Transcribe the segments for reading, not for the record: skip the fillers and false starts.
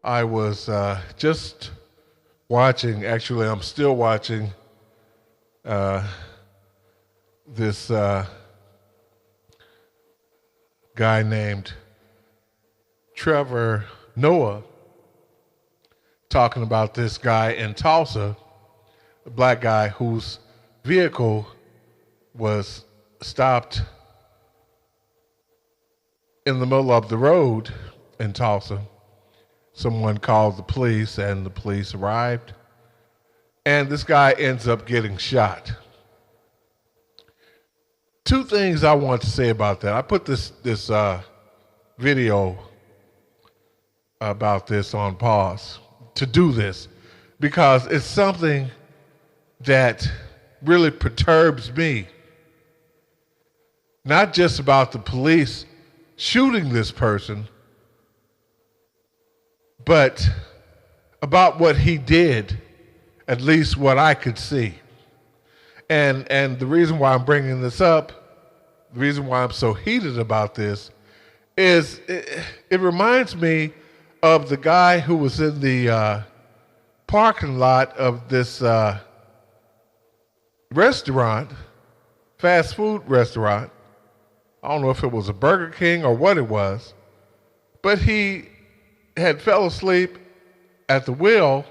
I was just watching, actually, I'm still watching this guy named Trevor Noah talking about this guy in Tulsa, a black guy whose vehicle was stopped in the middle of the road in Tulsa. Someone called the police, and the police arrived, and this guy ends up getting shot. Two things I want to say about that. I put this video about this on pause to do this because it's something that really perturbs me. Not just about the police shooting this person, but about what he did, at least what I could see. And the reason why I'm bringing this up, the reason why I'm so heated about this, is it reminds me of the guy who was in the parking lot of this restaurant, fast food restaurant. I don't know if it was a Burger King or what it was, but he had fell asleep at the wheel,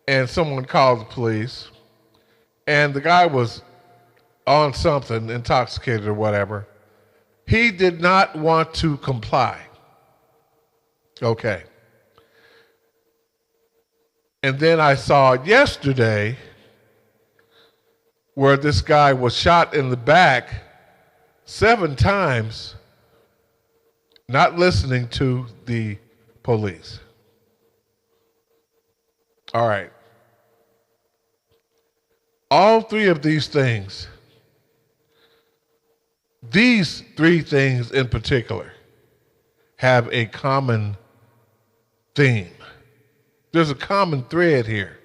and someone called the police, and the guy was on something, intoxicated or whatever. He did not want to comply. Okay. And then I saw yesterday where this guy was shot in the back 7 times, not listening to the police. All right. All three of these things, these 3 things in particular, have a common theme. There's a common thread here.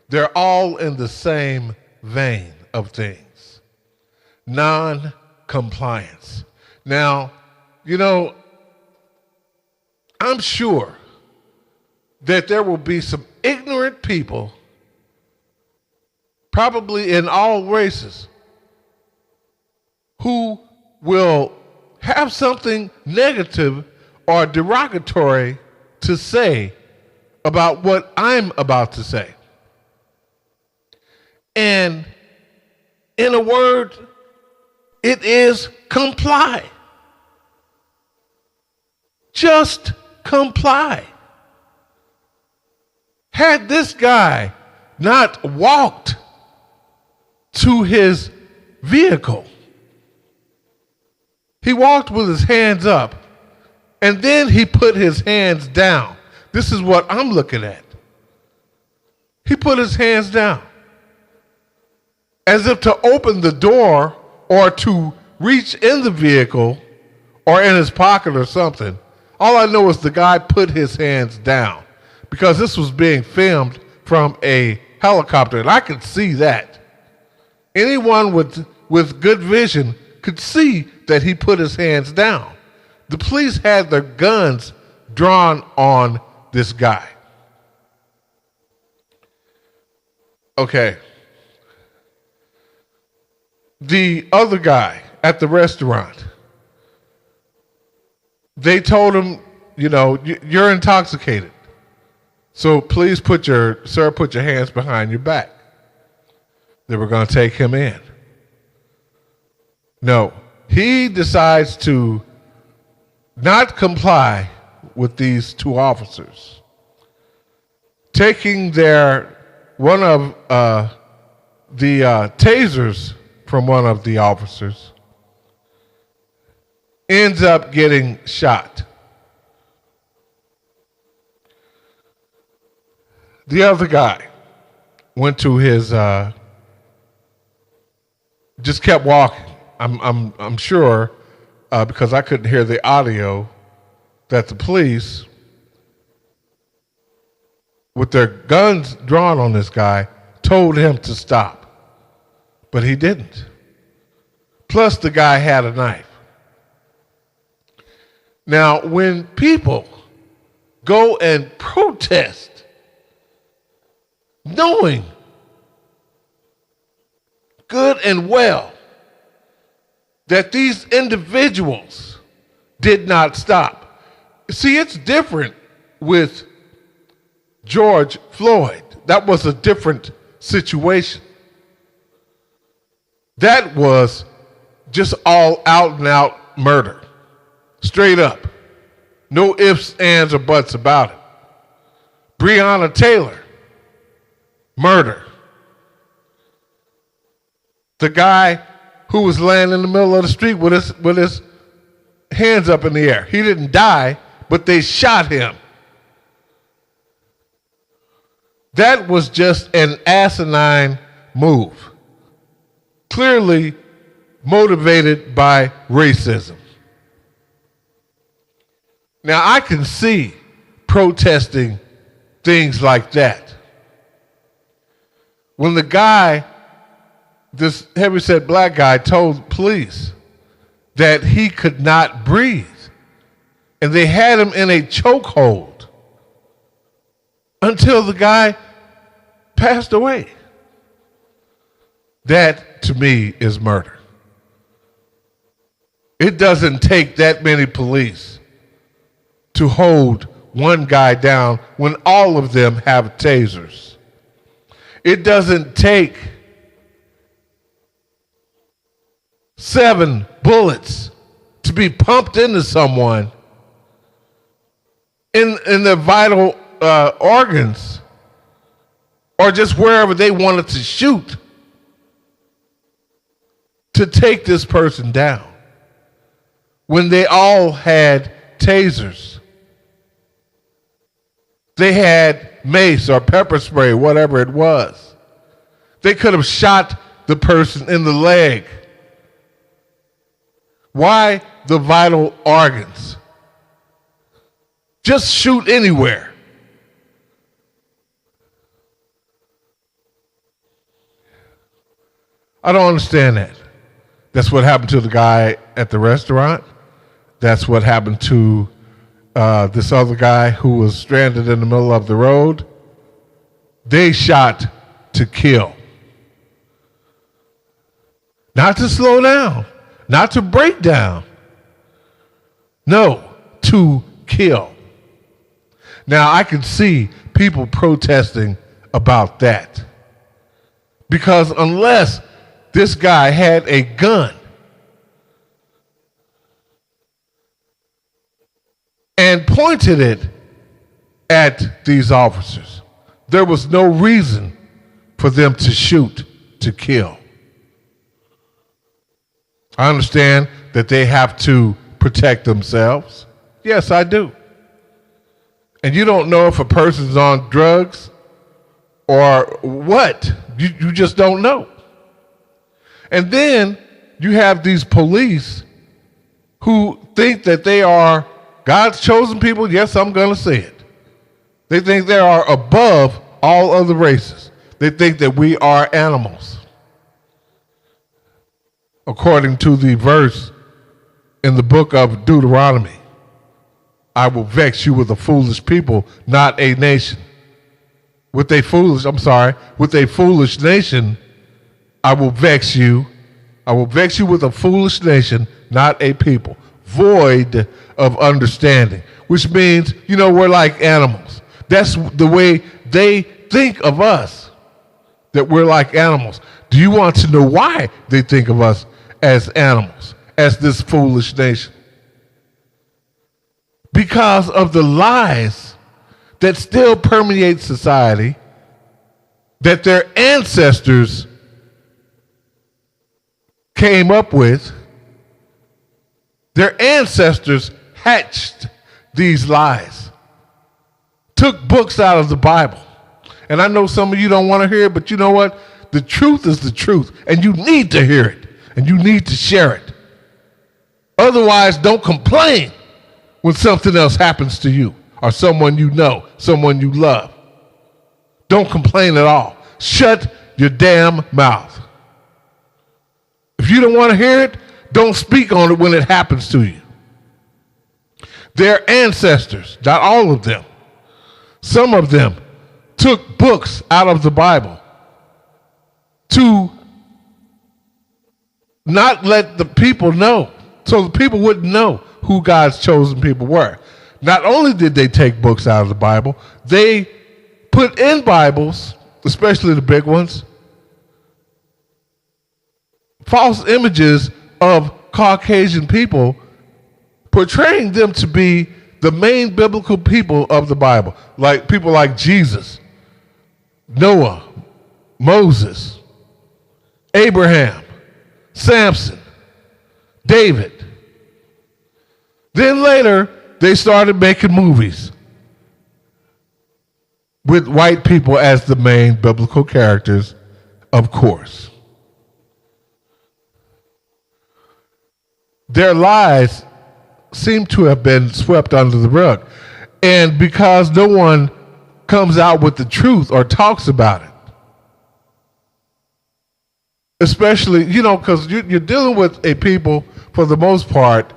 They're all in the same vein of things. Non-compliance. Now, I'm sure that there will be some ignorant people, probably in all races, who will have something negative or derogatory to say about what I'm about to say. And in a word, it is comply. Just comply. Had this guy not walked to his vehicle, he walked with his hands up, and then he put his hands down. This is what I'm looking at. He put his hands down as if to open the door or to reach in the vehicle or in his pocket or something. All I know is the guy put his hands down because this was being filmed from a helicopter, and I could see that. Anyone with good vision could see that he put his hands down. The police had their guns drawn on this guy. Okay. The other guy at the restaurant, they told him, you're intoxicated. So please put your hands behind your back. They were going to take him in. No, he decides to not comply with these 2 officers, taking one of the tasers from one of the officers, ends up getting shot. The other guy went to his, just kept walking. I'm sure, because I couldn't hear the audio, that the police, with their guns drawn on this guy, told him to stop. But he didn't. Plus, the guy had a knife. Now, when people go and protest, knowing good and well that these individuals did not stop. See, it's different with George Floyd. That was a different situation. That was just all out and out murder. Straight up. No ifs, ands, or buts about it. Breonna Taylor, murder. The guy who was laying in the middle of the street with his hands up in the air. He didn't die, but they shot him. That was just an asinine move. Clearly motivated by racism. Now, I can see protesting things like that. When the guy, this heavyset black guy, told police that he could not breathe, and they had him in a chokehold until the guy passed away. That, to me, is murder. It doesn't take that many police to hold one guy down when all of them have tasers. It doesn't take 7 bullets to be pumped into someone in their vital organs or just wherever they wanted to shoot to take this person down when they all had tasers. They had mace or pepper spray, whatever it was. They could have shot the person in the leg. Why the vital organs? Just shoot anywhere. I don't understand that. That's what happened to the guy at the restaurant. That's what happened to this other guy who was stranded in the middle of the road. They shot to kill. Not to slow down, not to break down. No, to kill. Now, I can see people protesting about that. Because unless this guy had a gun and pointed it at these officers, there was no reason for them to shoot to kill. I understand that they have to protect themselves. Yes, I do. And you don't know if a person's on drugs or what. You just don't know. And then you have these police who think that they are God's chosen people. Yes, I'm going to say it. They think they are above all other races. They think that we are animals. According to the verse in the book of Deuteronomy, I will vex you with a foolish people, not a nation. With a foolish nation, I will vex you. I will vex you with a foolish nation, not a people, void of understanding, which means, we're like animals. That's the way they think of us, that we're like animals. Do you want to know why they think of us as animals, as this foolish nation? Because of the lies that still permeate society, that their ancestors came up with. Their ancestors hatched these lies, took books out of the Bible. And I know some of you don't want to hear it, but you know what? The truth is the truth, and you need to hear it, and you need to share it. Otherwise, don't complain when something else happens to you or someone you know, someone you love. Don't complain at all. Shut your damn mouth. If you don't want to hear it, don't speak on it when it happens to you. Their ancestors, not all of them, Some of them took books out of the Bible to not let the people know, so the people wouldn't know who God's chosen people were. Not only did they take books out of the Bible, they put in Bibles, especially the big ones, false images of Caucasian people, portraying them to be the main biblical people of the Bible, like people like Jesus, Noah, Moses, Abraham, Samson, David. Then later, they started making movies with white people as the main biblical characters, of course. Their lies seem to have been swept under the rug. And because no one comes out with the truth or talks about it, especially, because you're dealing with a people, for the most part,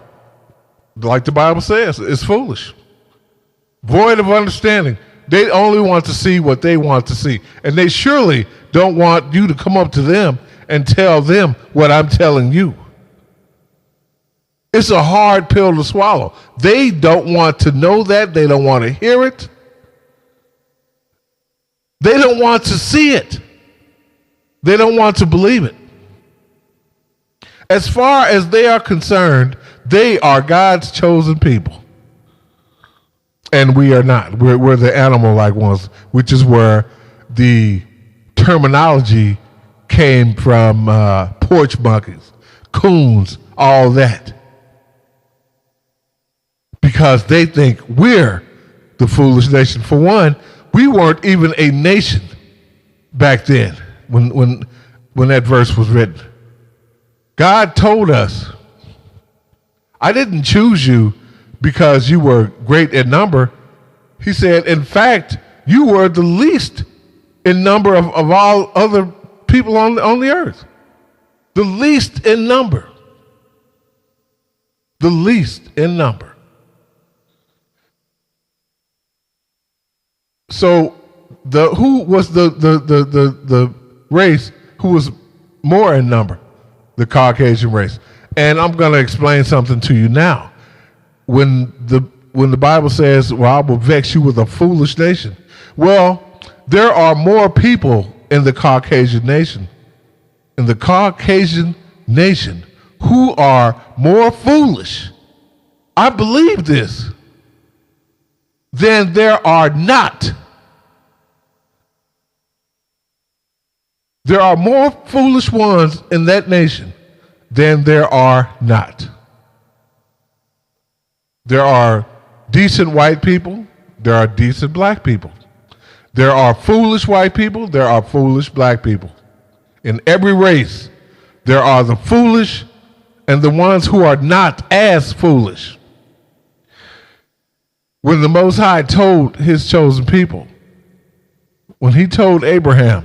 like the Bible says, is foolish, void of understanding. They only want to see what they want to see. And they surely don't want you to come up to them and tell them what I'm telling you. It's a hard pill to swallow. They don't want to know that. They don't want to hear it. They don't want to see it. They don't want to believe it. As far as they are concerned, they are God's chosen people. And we are not. We're the animal-like ones, which is where the terminology came from, porch monkeys, coons, all that. Because they think we're the foolish nation. For one, we weren't even a nation back then when that verse was written. God told us, I didn't choose you because you were great in number. He said, in fact, you were the least in number of all other people on the earth. The least in number. The least in number. So who was the race who was more in number? The Caucasian race. And I'm going to explain something to you now. When the Bible says, well, I will vex you with a foolish nation. Well, there are more people in the Caucasian nation, who are more foolish. I believe this. Than there are not. There are more foolish ones in that nation than there are not. There are decent white people. There are decent black people. There are foolish white people. There are foolish black people. In every race, there are the foolish and the ones who are not as foolish. When the Most High told his chosen people, when he told Abraham,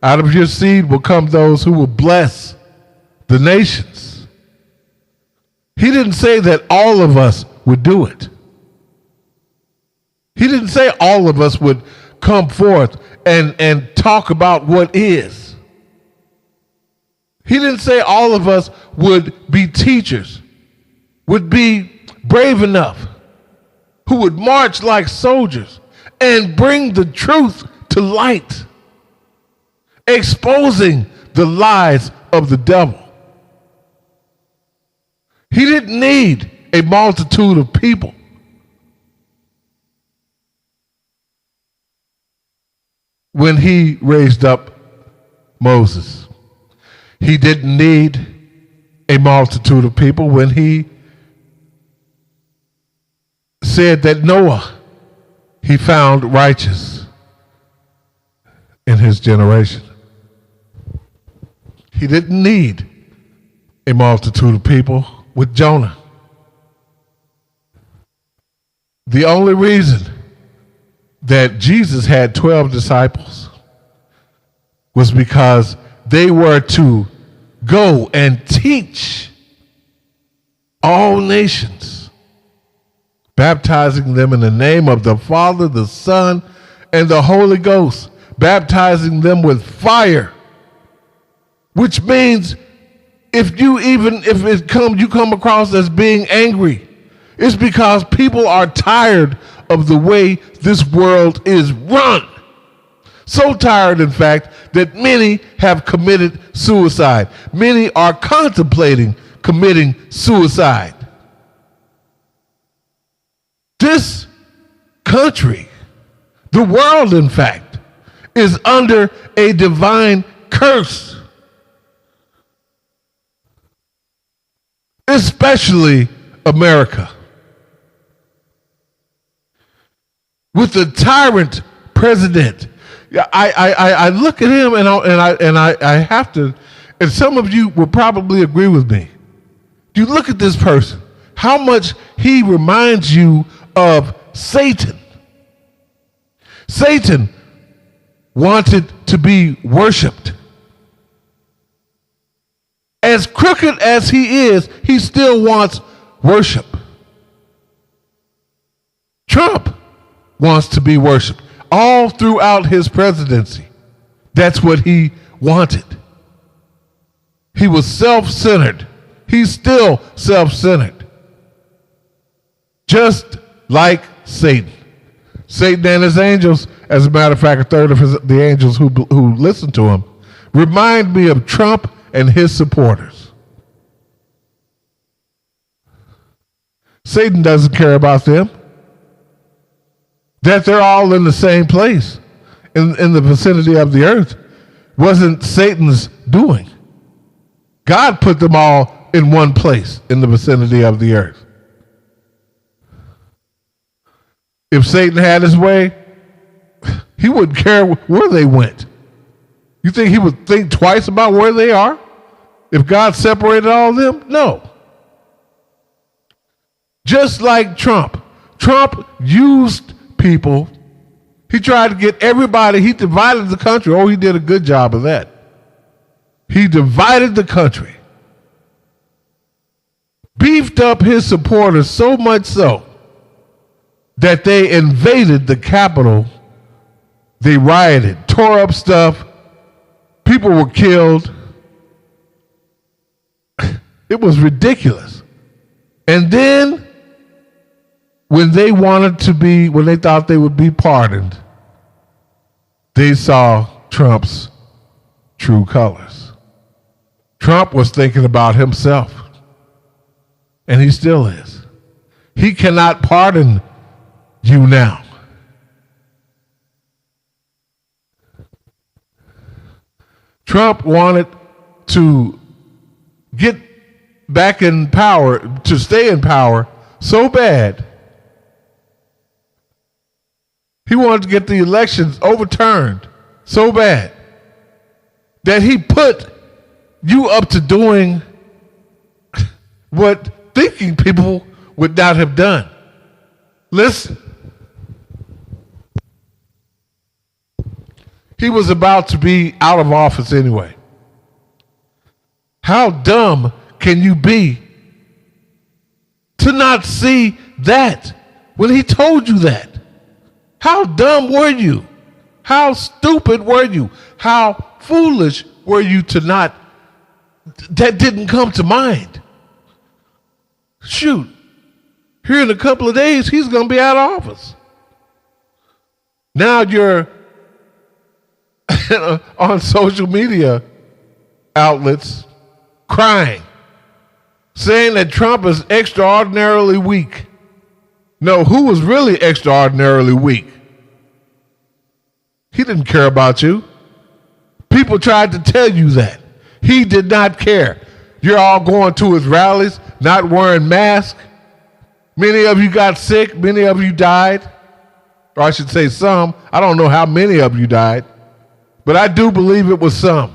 out of your seed will come those who will bless the nations, he didn't say that all of us would do it. He didn't say all of us would come forth and talk about what is. He didn't say all of us would be teachers, would be brave enough, who would march like soldiers and bring the truth to light, exposing the lies of the devil. He didn't need a multitude of people. When he raised up Moses, he didn't need a multitude of people when he said that Noah he found righteous in his generation. He didn't need a multitude of people with Jonah. The only reason that Jesus had 12 disciples was because they were to go and teach all nations baptizing them in the name of the Father, the Son, and the Holy Ghost, baptizing them with fire, which means if you come across as being angry, it's because people are tired of the way this world is run. So tired, in fact, that many have committed suicide. Many are contemplating committing suicide. This country, the world, in fact, is under a divine curse. Especially America. With the tyrant president. I look at him and I have to, and some of you will probably agree with me. You look at this person, how much he reminds you of Satan. Satan wanted to be worshiped. As crooked as he is, he still wants worship. Trump wants to be worshiped. All throughout his presidency, that's what he wanted. He was self-centered. He's still self-centered. Just like Satan. Satan and his angels, as a matter of fact, a third of the angels who listen to him, remind me of Trump and his supporters. Satan doesn't care about them. That they're all in the same place, in the vicinity of the earth, wasn't Satan's doing. God put them all in one place in the vicinity of the earth. If Satan had his way, he wouldn't care where they went. You think he would think twice about where they are? If God separated all of them? No. Just like Trump. Trump used people. He tried to get everybody. He divided the country. Oh, he did a good job of that. He divided the country. Beefed up his supporters so much so that they invaded the Capitol. They rioted, tore up stuff. People were killed. It was ridiculous. And then when they thought they would be pardoned, they saw Trump's true colors. Trump was thinking about himself, and he still is. He cannot pardon you now. Trump wanted to get back in power, to stay in power so bad. He wanted to get the elections overturned so bad that he put you up to doing what thinking people would not have done. Listen. He was about to be out of office anyway. How dumb can you be to not see that when he told you that? How dumb were you? How stupid were you? How foolish were you to not, that didn't come to mind? Shoot, here in a couple of days, he's going to be out of office. Now you're on social media outlets crying, saying that Trump is extraordinarily weak. No, who was really extraordinarily weak? He didn't care about you. People tried to tell you that. He did not care. You're all going to his rallies, not wearing masks. Many of you got sick. Many of you died. Or I should say some. I don't know how many of you died, but I do believe it was some.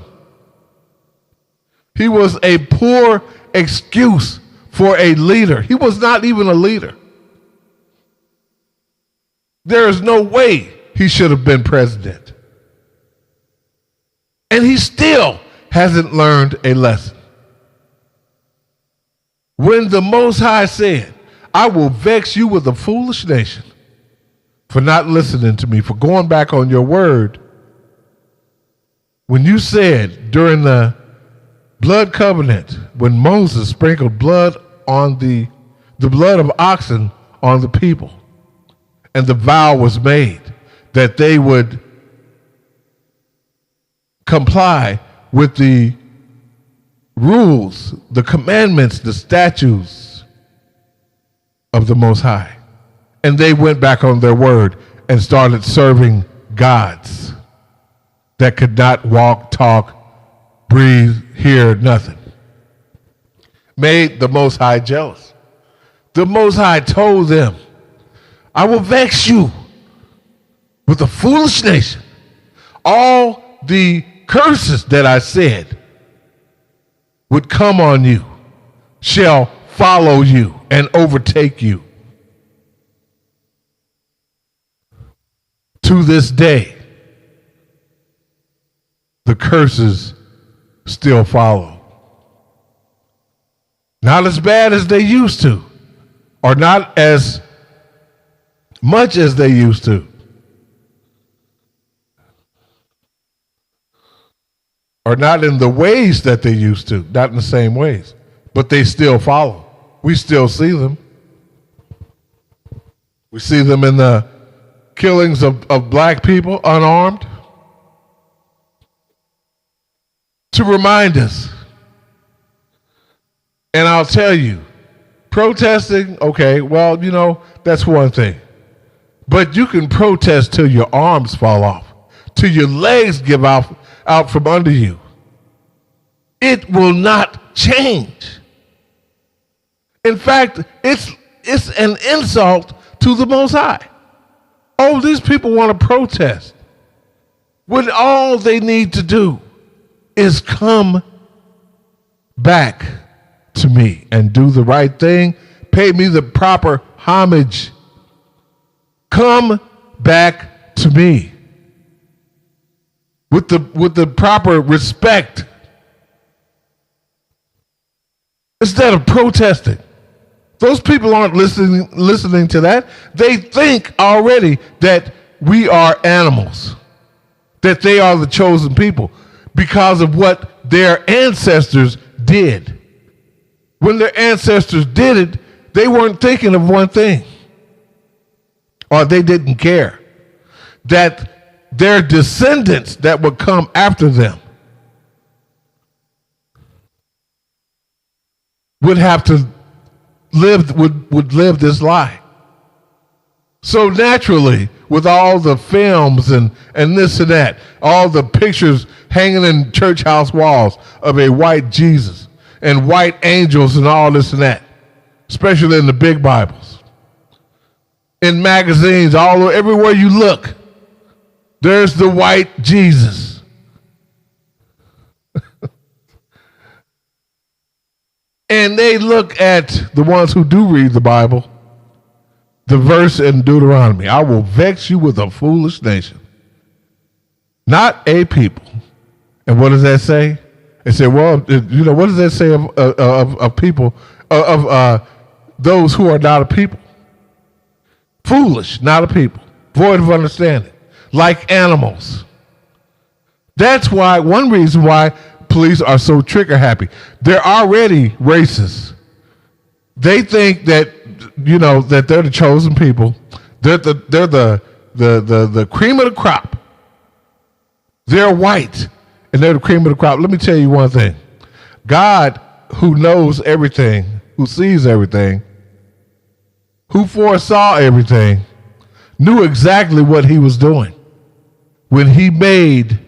He was a poor excuse for a leader. He was not even a leader. There is no way he should have been president. And he still hasn't learned a lesson. When the Most High said, I will vex you with a foolish nation for not listening to me, for going back on your word. When you said during the blood covenant, when Moses sprinkled blood on the blood of oxen on the people, and the vow was made that they would comply with the rules, the commandments, the statutes of the Most High. And they went back on their word and started serving gods that could not walk, talk, breathe, hear, nothing. Made the Most High jealous. The Most High told them, I will vex you with a foolish nation. All the curses that I said would come on you shall follow you and overtake you. To this day, the curses still follow. Not as bad as they used to, or not as much as they used to. Or not in the ways that they used to, not in the same ways, but they still follow. We still see them. We see them in the killings of black people unarmed, to remind us. And I'll tell you, protesting, okay, well, you know, that's one thing. But you can protest till your arms fall off, till your legs give out from under you. It will not change. In fact, it's an insult to the Most High. Oh, these people want to protest when all they need to do is come back to me and do the right thing, pay me the proper homage. Come back to me with the proper respect instead of protesting. Those people aren't listening to that. They think already that we are animals, that they are the chosen people because of what their ancestors did. When their ancestors did it, they weren't thinking of one thing, or they didn't care, that their descendants that would come after them would have to would live this lie. So naturally, with all the films and this and that, all the pictures hanging in church house walls of a white Jesus and white angels and all this and that, especially in the big Bibles, in magazines, everywhere you look, there's the white Jesus. And they look at the ones who do read the Bible, the verse in Deuteronomy, I will vex you with a foolish nation, not a people. And what does that say? It said, well, what does that say of people, of those who are not a people? Foolish, not a people, void of understanding, like animals. That's why, one reason why police are so trigger happy. They're already racist. They think that, that they're the chosen people. They're the cream of the crop. They're white, and they're the cream of the crop. Let me tell you one thing. God, who knows everything, who sees everything, who foresaw everything, knew exactly what he was doing when he made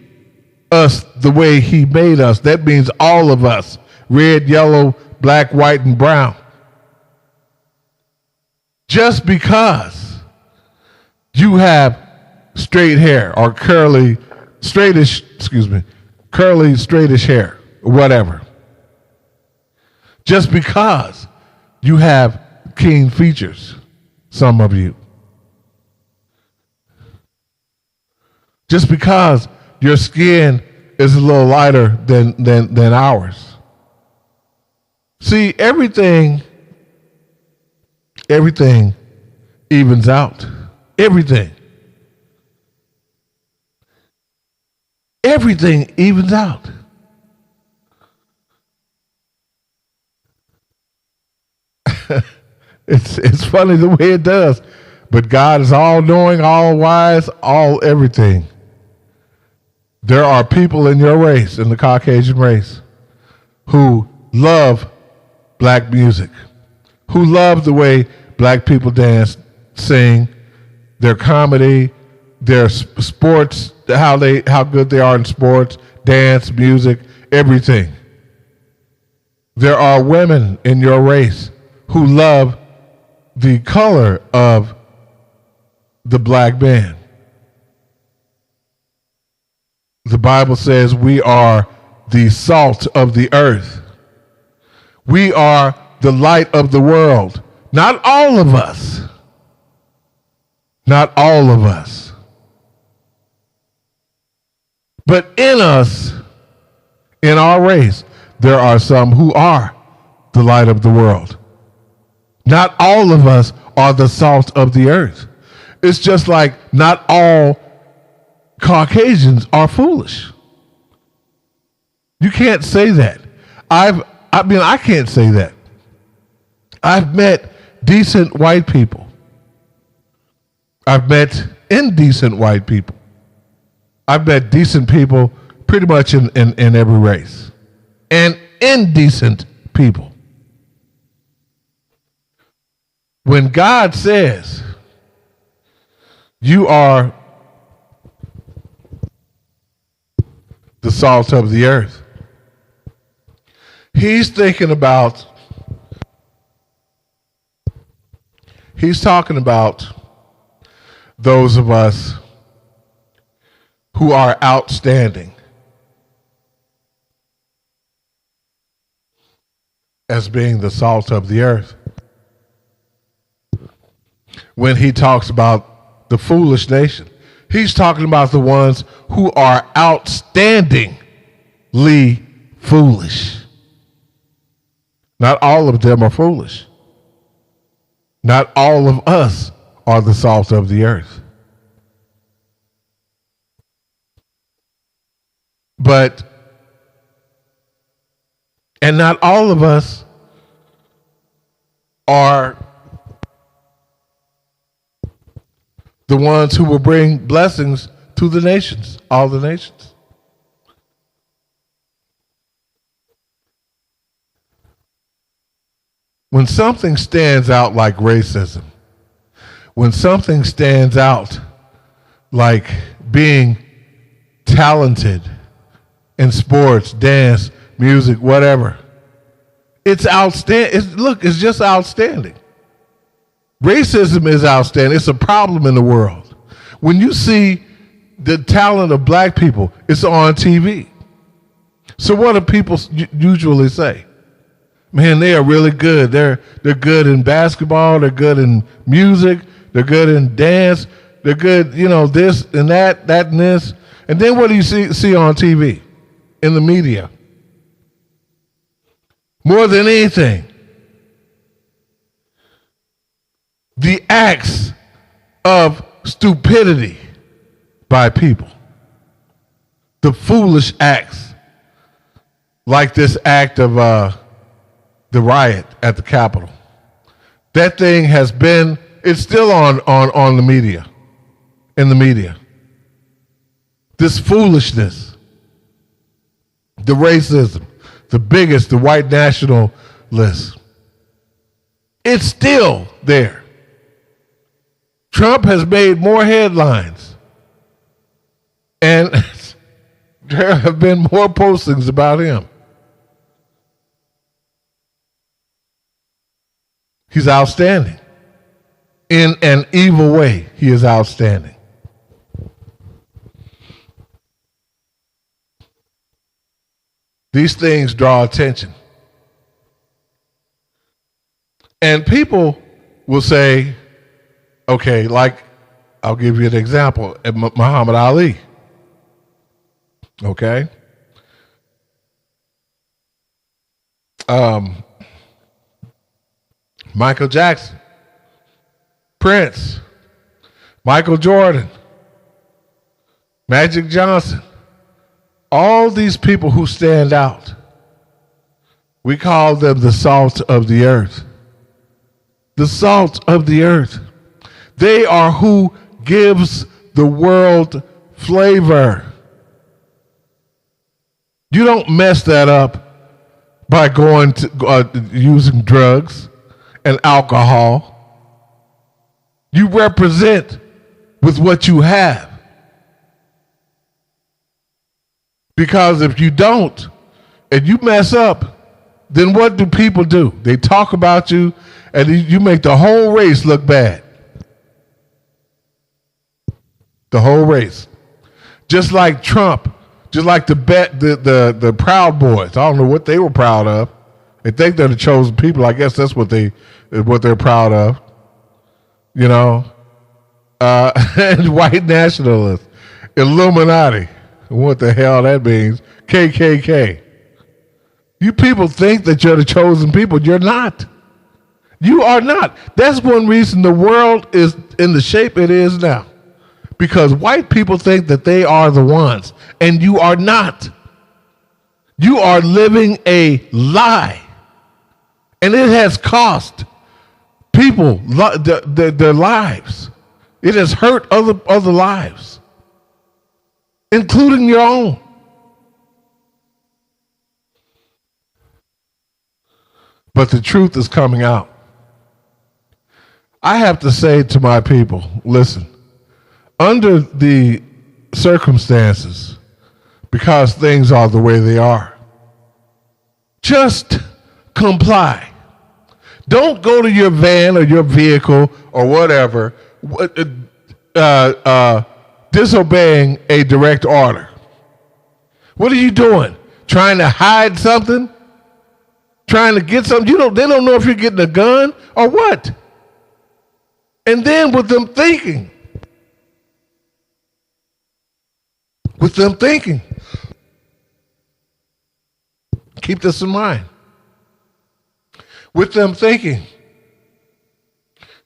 us the way he made us. That means all of us, red, yellow, black, white, and brown. Just because you have straight hair or curly, straightish hair, or whatever. Just because you have keen features, some of you. Just because your skin is a little lighter than ours. See, everything everything evens out. Everything. Everything evens out. It's funny the way it does. But God is all knowing, all wise, all everything. There are people in your race, in the Caucasian race, who love black music, who love the way black people dance, sing, their comedy, their sports, how good they are in sports, dance, music, everything. There are women in your race who love the color of the black man. The Bible says we are the salt of the earth. We are the light of the world. Not all of us. Not all of us. But in us, in our race, there are some who are the light of the world. Not all of us are the salt of the earth. It's just like not all Caucasians are foolish. You can't say that. I can't say that. I've met decent white people. I've met indecent white people. I've met decent people pretty much in every race. And indecent people. When God says you are the salt of the earth, he's talking about those of us who are outstanding as being the salt of the earth. When he talks about the foolish nation, he's talking about the ones who are outstandingly foolish. Not all of them are foolish. Not all of us are the salt of the earth. And not all of us are the ones who will bring blessings to the nations, all the nations. When something stands out like racism, when something stands out like being talented in sports, dance, music, whatever, it's outstanding. It's just outstanding. Racism is outstanding. It's a problem in the world. When you see the talent of black people, it's on TV. So what do people usually say? Man, they are really good. They're good in basketball. They're good in music. They're good in dance. They're good, this and that and this. And then what do you see on TV, in the media? More than anything, the acts of stupidity by people. The foolish acts, like this act of the riot at the Capitol. That thing it's still on the media, in the media. This foolishness, the racism, the bigots, the white nationalists, it's still there. Trump has made more headlines, and there have been more postings about him. He's outstanding. In an evil way, he is outstanding. These things draw attention. And people will say, okay, like, I'll give you an example. Muhammad Ali. Okay? Michael Jackson. Prince, Michael Jordan, Magic Johnson, all these people who stand out, we call them the salt of the earth. The salt of the earth. They are who gives the world flavor. You don't mess that up by going to using drugs and alcohol. You represent with what you have. Because if you don't, and you mess up, then what do people do? They talk about you, and you make the whole race look bad. The whole race. Just like Trump, just like the Proud Boys. I don't know what they were proud of. They think they're the chosen people. I guess that's what they're proud of. You know, and white nationalists, Illuminati, what the hell that means, KKK. You people think that you're the chosen people. You're not. You are not. That's one reason the world is in the shape it is now. Because white people think that they are the ones, and you are not. You are living a lie. And it has cost people their lives. It has hurt other lives, including your own. But the truth is coming out. I have to say to my people, listen, under the circumstances, because things are the way they are, just comply. Don't go to your van or your vehicle or whatever disobeying a direct order. What are you doing? Trying to hide something? Trying to get something? They don't know if you're getting a gun or what. And then with them thinking, keep this in mind. With them thinking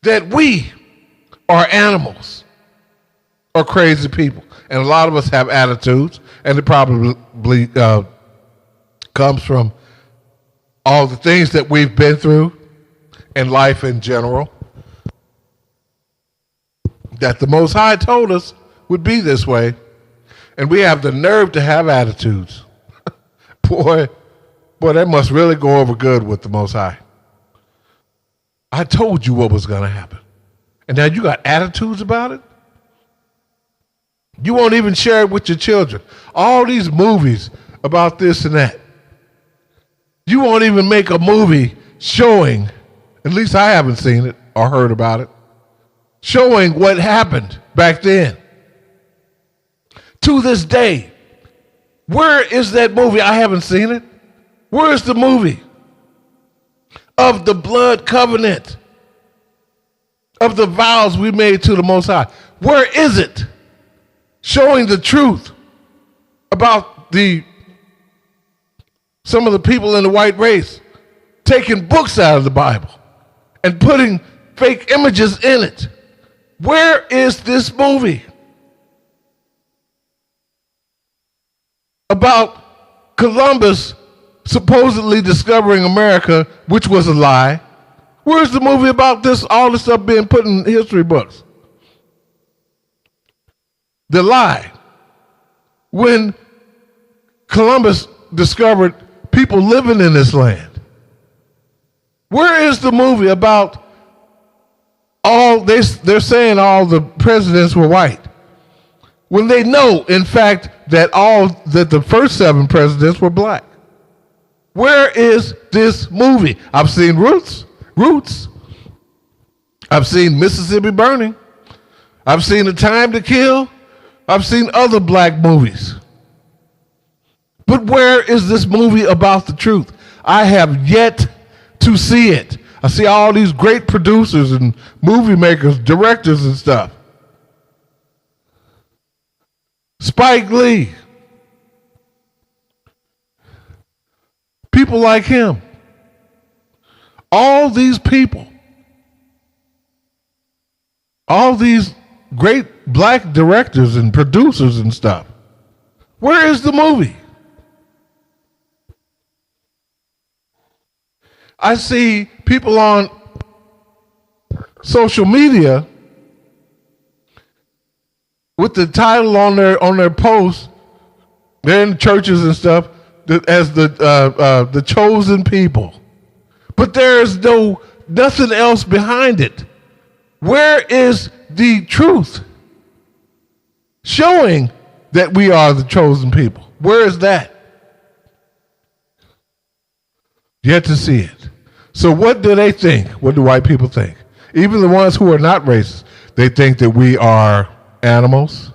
that we are animals or crazy people. And a lot of us have attitudes, and it probably comes from all the things that we've been through in life in general, that the Most High told us would be this way. And we have the nerve to have attitudes. Boy, that must really go over good with the Most High. I told you what was going to happen. And now you got attitudes about it? You won't even share it with your children. All these movies about this and that. You won't even make a movie showing, at least I haven't seen it or heard about it, showing what happened back then. To this day, where is that movie? I haven't seen it. Where is the movie of the blood covenant, of the vows we made to the Most High? Where is it? Showing the truth about some of the people in the white race taking books out of the Bible and putting fake images in it. Where is this movie about Columbus supposedly discovering America, which was a lie? Where's the movie about all this stuff being put in history books? The lie. When Columbus discovered people living in this land. Where is the movie about they're saying all the presidents were white, when they know, in fact, that the first 7 presidents were black? Where is this movie? I've seen Roots. I've seen Mississippi Burning. I've seen A Time to Kill. I've seen other black movies. But where is this movie about the truth? I have yet to see it. I see all these great producers and movie makers, directors and stuff. Spike Lee. People like him. All these people All these great black directors and producers and stuff. Where is the movie? I see people on social media with the title on their posts. They're in churches and stuff as the chosen people, but there is nothing else behind it. Where is the truth showing that we are the chosen people? Where is that? Yet to see it. So what do they think? What do white people think? Even the ones who are not racist, they think that we are animals.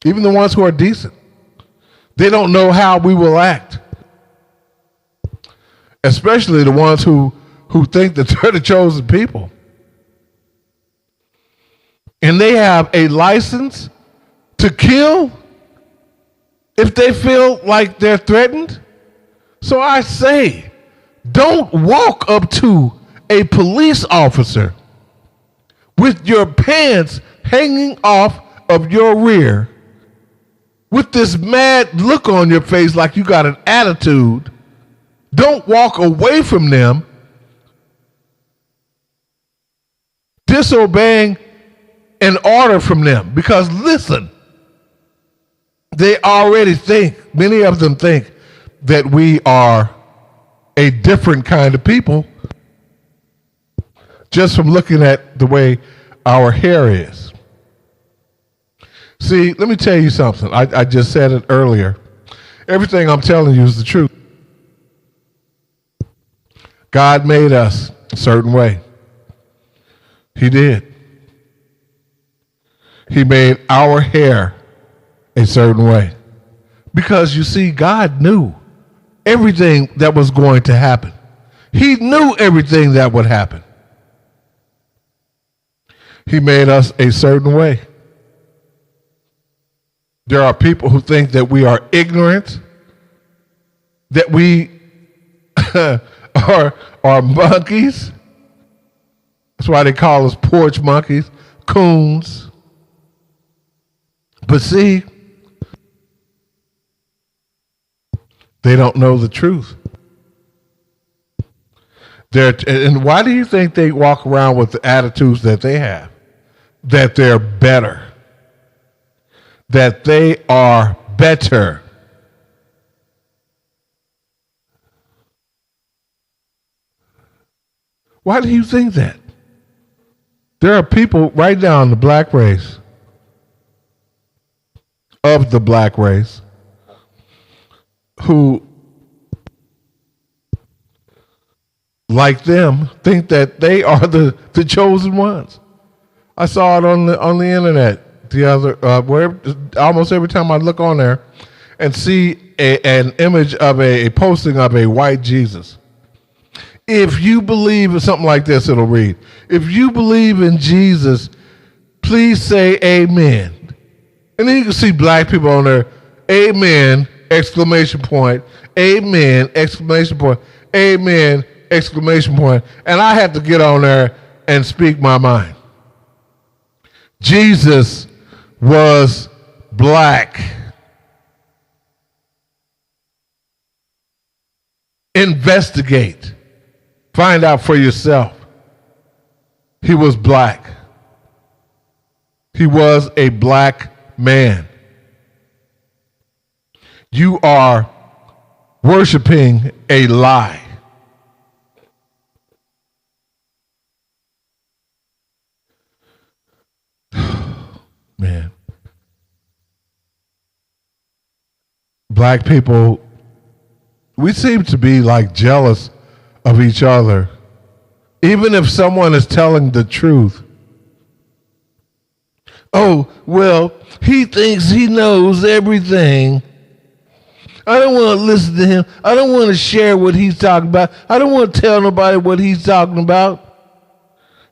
Even the ones who are decent, they don't know how we will act. Especially the ones who think that they're the chosen people. And they have a license to kill if they feel like they're threatened. So I say, don't walk up to a police officer with your pants hanging off of your rear with this mad look on your face like you got an attitude. Don't walk away from them disobeying an order from them. Because listen, they already think, many of them think, that we are a different kind of people just from looking at the way our hair is. See, let me tell you something. I just said it earlier. Everything I'm telling you is the truth. God made us a certain way. He did. He made our hair a certain way. Because you see, God knew everything that was going to happen. He knew everything that would happen. He made us a certain way. There are people who think that we are ignorant, that we are monkeys. That's why they call us porch monkeys, coons. But see, they don't know the truth. And why do you think they walk around with the attitudes that they have? That they're better. That they are better. Why do you think that? There are people right now in the black race, of the black race, who, like them, think that they are the chosen ones. I saw it on the internet the other where almost every time I look on there and see an image of a posting of a white Jesus. If you believe in something like this, it'll read, if you believe in Jesus, please say amen. And then you can see black people on there, amen, exclamation point, amen, exclamation point, amen, exclamation point. And I had to get on there and speak my mind. Jesus was black. Investigate. Find out for yourself. He was black. He was a black man. You are worshiping a lie. Man. Black people, we seem to be like jealous of each other. Even if someone is telling the truth. Oh, well, he thinks he knows everything. I don't want to listen to him. I don't want to share what he's talking about. I don't want to tell nobody what he's talking about.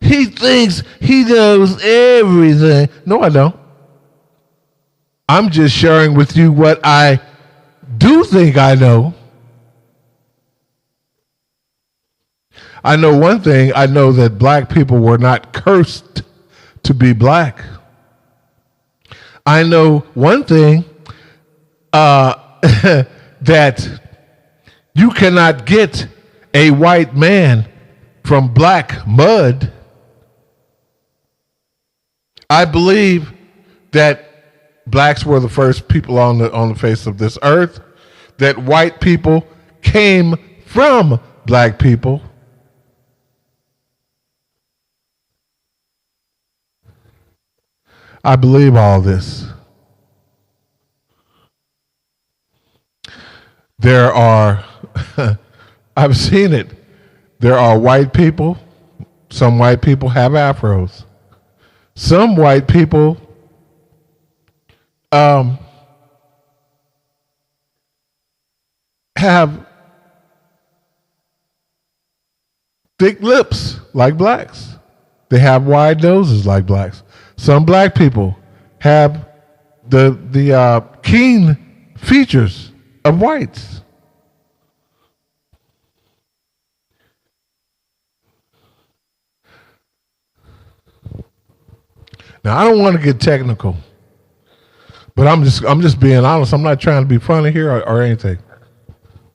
He thinks he knows everything. No, I don't. I'm just sharing with you what I do think I know. I know one thing. I know that black people were not cursed to be black. I know one thing, that you cannot get a white man from black mud. I believe that blacks were the first people on the face of this earth, that white people came from black people. I believe all this. There are, I've seen it. There are white people. Some white people have afros. Some white people have thick lips like blacks. They have wide noses like blacks. Some black people have the keen features of whites. Now, I don't want to get technical, but I'm just being honest. I'm not trying to be funny here or anything.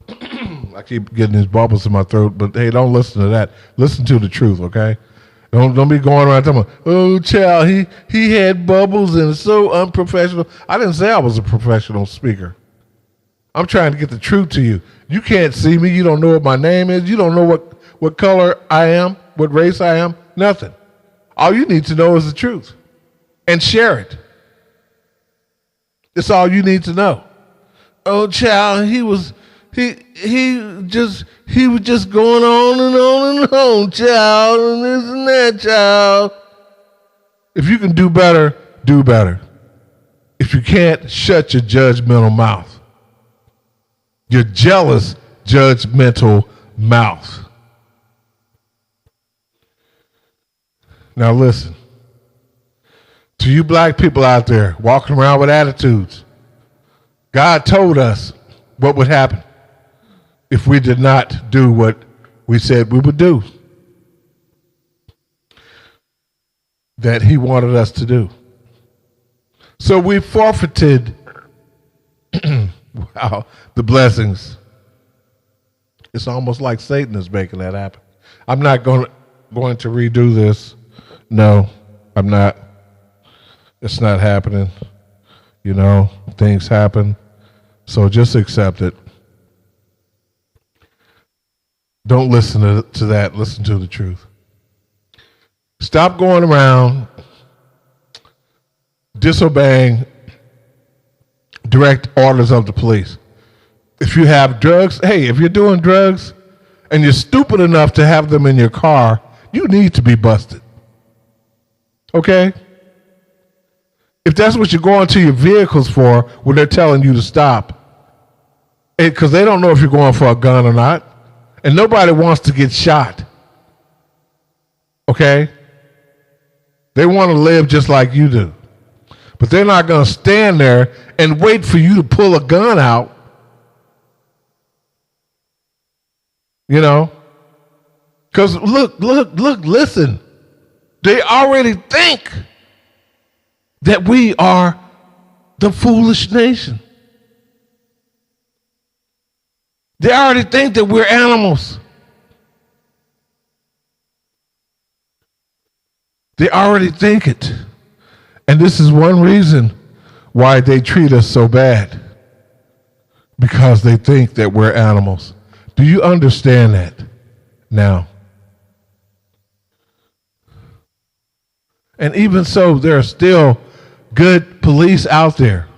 I keep getting these bubbles in my throat, but hey, don't listen to that. Listen to the truth, okay? Don't be going around talking about, oh, child, he had bubbles and it's so unprofessional. I didn't say I was a professional speaker. I'm trying to get the truth to you. You can't see me. You don't know what my name is. You don't know what color I am, what race I am, nothing. All you need to know is the truth and share it. It's all you need to know. Oh, child, he was just going on and on and on, child, and this and that, child. If you can do better, do better. If you can't, shut your judgmental mouth. Your jealous, judgmental mouth. Now listen. To you black people out there walking around with attitudes, God told us what would happen if we did not do what we said we would do, that he wanted us to do. So we forfeited wow, the blessings. It's almost like Satan is making that happen. I'm not going to redo this. No, I'm not. It's not happening. You know, things happen. So just accept it. Don't listen to that. Listen to the truth. Stop going around disobeying direct orders of the police. If you have drugs, hey, if you're doing drugs and you're stupid enough to have them in your car, you need to be busted. Okay? If that's what you're going to your vehicles for when they're telling you to stop, because they don't know if you're going for a gun or not, and nobody wants to get shot. Okay? They want to live just like you do. But they're not going to stand there and wait for you to pull a gun out. You know? Because look, listen. They already think that we are the foolish nation. They already think that we're animals. They already think it. And this is one reason why they treat us so bad. Because they think that we're animals. Do you understand that now? And even so, there are still good police out there.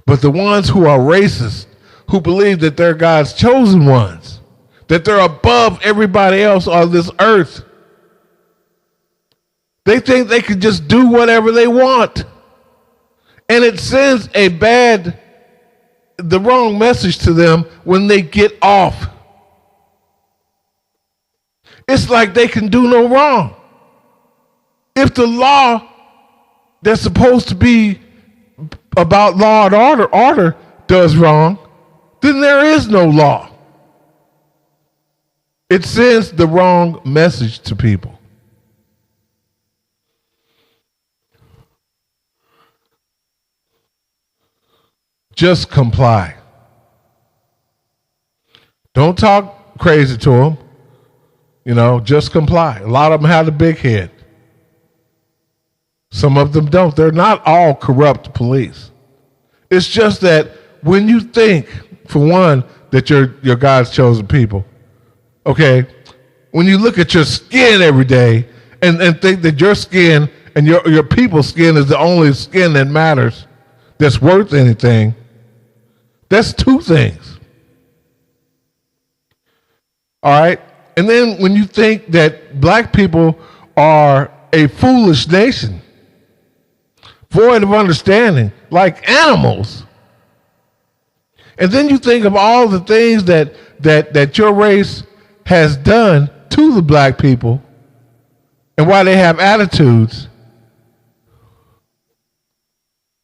But the ones who are racist, who believe that they're God's chosen ones, that they're above everybody else on this earth, they think they can just do whatever they want. And it sends the wrong message to them when they get off. It's like they can do no wrong. If the law that's supposed to be about law and order does wrong, then there is no law. It sends the wrong message to people. Just comply. Don't talk crazy to them. Just comply. A lot of them have the big head. Some of them don't. They're not all corrupt police. It's just that when you think, for one, that you're God's chosen people, okay, when you look at your skin every day and think that your skin and your people's skin is the only skin that matters, that's worth anything, that's two things. All right? And then when you think that black people are a foolish nation, void of understanding, like animals, and then you think of all the things that your race has done to the black people and why they have attitudes,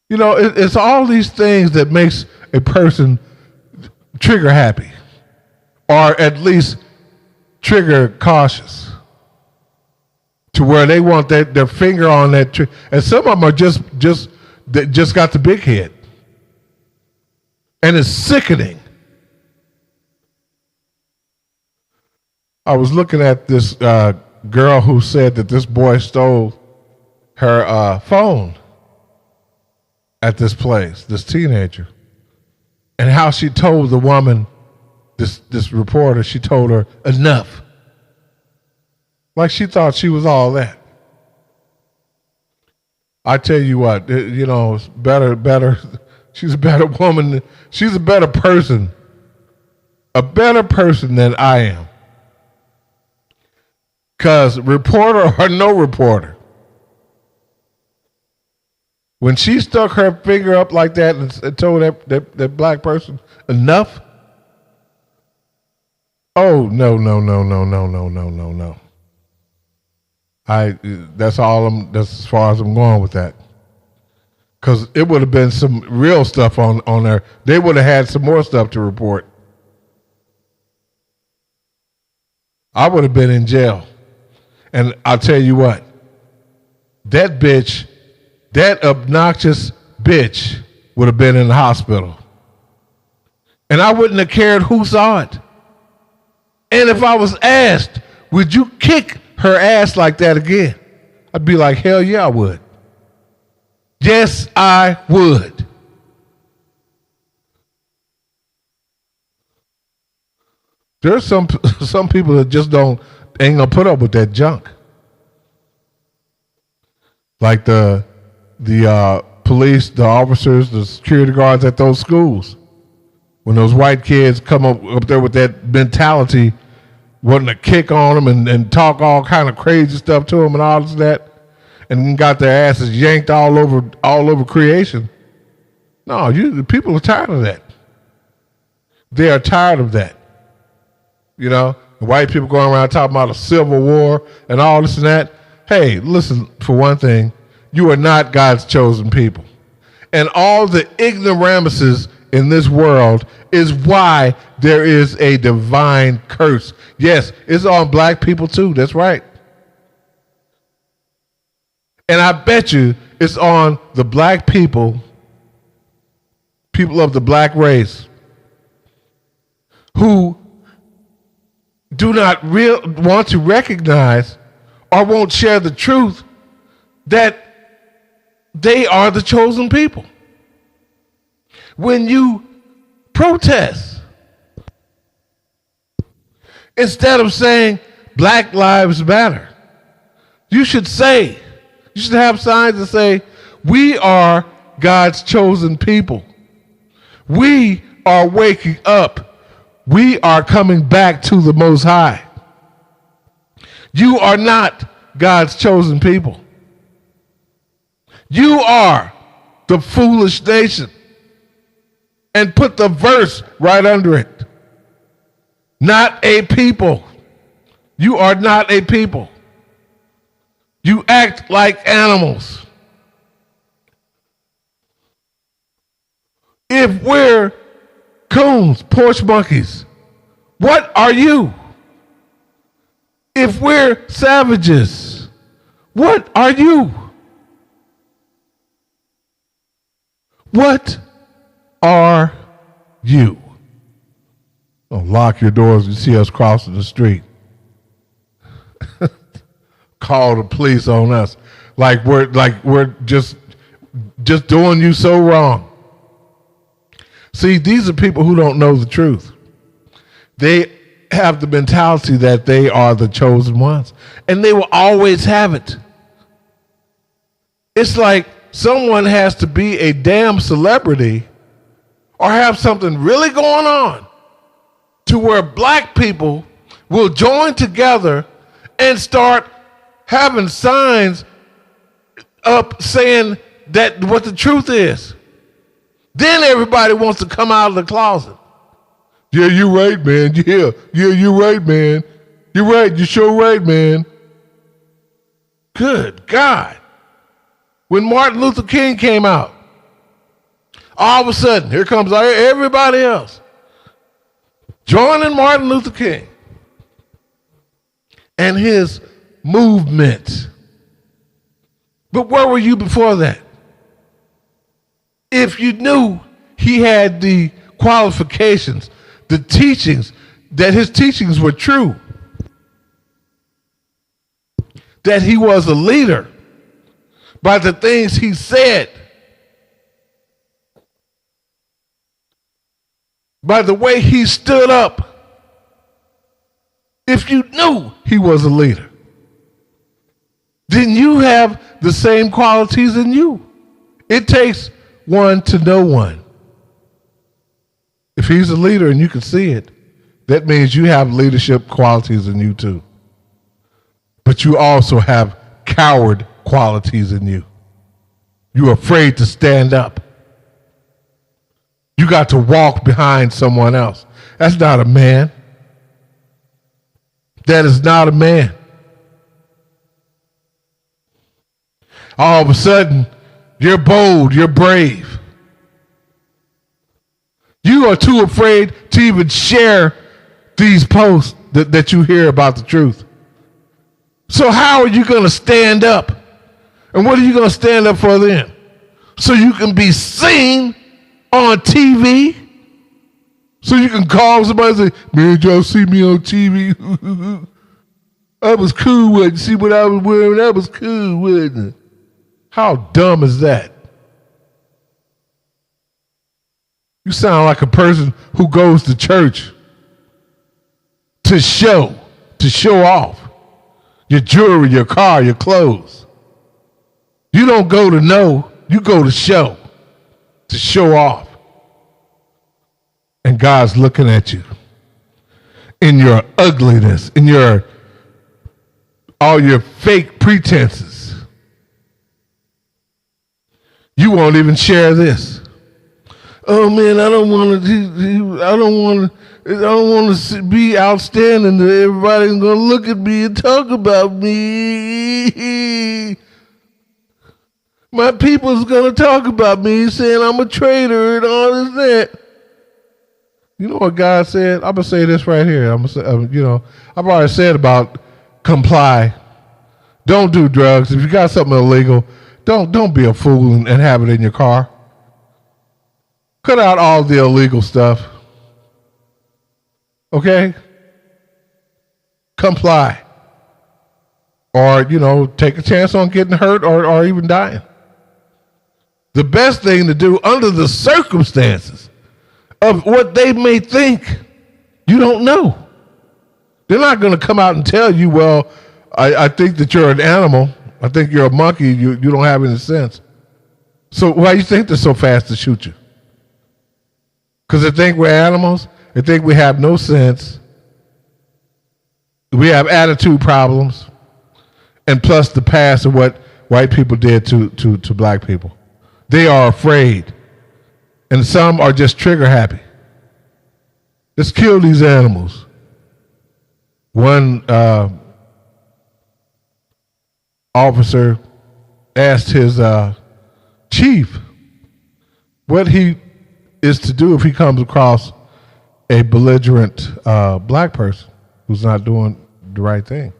it's all these things that makes a person trigger happy, or at least trigger cautious, to where they want their finger on that trigger. And some of them are just got the big head, and it's sickening. I was looking at this girl who said that this boy stole her phone at this place, this teenager, and how she told the woman, this reporter, she told her enough. Like she thought she was all that. I tell you what, it's better. She's a better woman. She's a better person than I am. Because reporter or no reporter, when she stuck her finger up like that and told that black person enough, oh, no. That's as far as I'm going with that. Because it would have been some real stuff on there. They would have had some more stuff to report. I would have been in jail. And I'll tell you what, that obnoxious bitch would have been in the hospital. And I wouldn't have cared who saw it. And if I was asked, would you kick her ass like that again? I'd be like, hell yeah, I would. Yes, I would. There's some people that just ain't gonna put up with that junk. Like the police, the officers, the security guards at those schools. When those white kids come up there with that mentality, wanting to kick on them and talk all kind of crazy stuff to them and all this and that, and got their asses yanked all over creation. No, the people are tired of that. They are tired of that. The white people going around talking about a civil war and all this and that. Hey, listen, for one thing, you are not God's chosen people. And all the ignoramuses in this world is why there is a divine curse. Yes, it's on black people too. That's right. And I bet you it's on the black people of the black race, who do not want to recognize or won't share the truth that they are the chosen people. When you protest, instead of saying Black Lives Matter, you should have signs that say, we are God's chosen people. We are waking up. We are coming back to the Most High. You are not God's chosen people. You are the foolish nation. And put the verse right under it. Not a people. You are not a people. You act like animals. If we're coons, porch monkeys, what are you? If we're savages, what are you? What are you? Don't lock your doors when you see us crossing the street. Call the police on us like we're just doing you so wrong. See, these are people who don't know the truth. They have the mentality that they are the chosen ones, and they will always have it. It's like someone has to be a damn celebrity or have something really going on to where black people will join together and start having signs up saying that what the truth is. Then everybody wants to come out of the closet. Yeah, you're right, man. Yeah, you're right, man. You're right. You're sure right, man. Good God. When Martin Luther King came out, all of a sudden, here comes everybody else joining Martin Luther King and his movement. But where were you before that? If you knew he had the qualifications, the teachings, that his teachings were true, that he was a leader by the things he said, by the way he stood up, if you knew he was a leader, then you have the same qualities in you. It takes one to know one. If he's a leader and you can see it, that means you have leadership qualities in you too. But you also have coward qualities in you. You're afraid to stand up. You got to walk behind someone else. That's not a man. That is not a man. All of a sudden, you're bold, you're brave. You are too afraid to even share these posts that you hear about the truth. So how are you going to stand up? And what are you going to stand up for then? So you can be seen on TV? So you can call somebody and say, man, y'all see me on TV? I was cool, wasn't it? See what I was wearing? That was cool, wasn't it? How dumb is that? You sound like a person who goes to church to show off your jewelry, your car, your clothes. You don't go to know, you go to show off. And God's looking at you in your ugliness, in all your fake pretenses. You won't even share this. Oh man, I don't want to be outstanding. Everybody's gonna look at me and talk about me. My people's gonna talk about me, saying I'm a traitor and all this that. You know what God said? I'm gonna say this right here. I'm gonna say, I've already said about comply. Don't do drugs. If you got something illegal, don't be a fool and have it in your car. Cut out all the illegal stuff. Okay? Comply. Or, take a chance on getting hurt or even dying. The best thing to do under the circumstances of what they may think, you don't know. They're not going to come out and tell you, well, I think that you're an animal. I think you're a monkey. You don't have any sense. So why do you think they're so fast to shoot you? Because they think we're animals. They think we have no sense. We have attitude problems. And plus the past of what white people did to black people. They are afraid. And some are just trigger happy. Let's kill these animals. One officer asked his chief what he is to do if he comes across a belligerent black person who's not doing the right thing.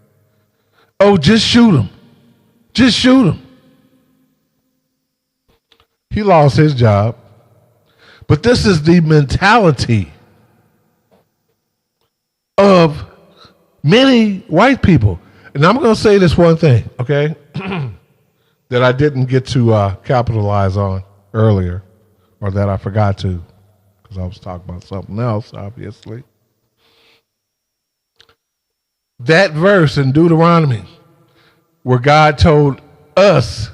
Oh, just shoot him. Just shoot him. He lost his job. But this is the mentality of many white people. And I'm going to say this one thing, okay, that I didn't get to capitalize on earlier, or that I forgot to, because I was talking about something else, obviously. That verse in Deuteronomy, where God told us,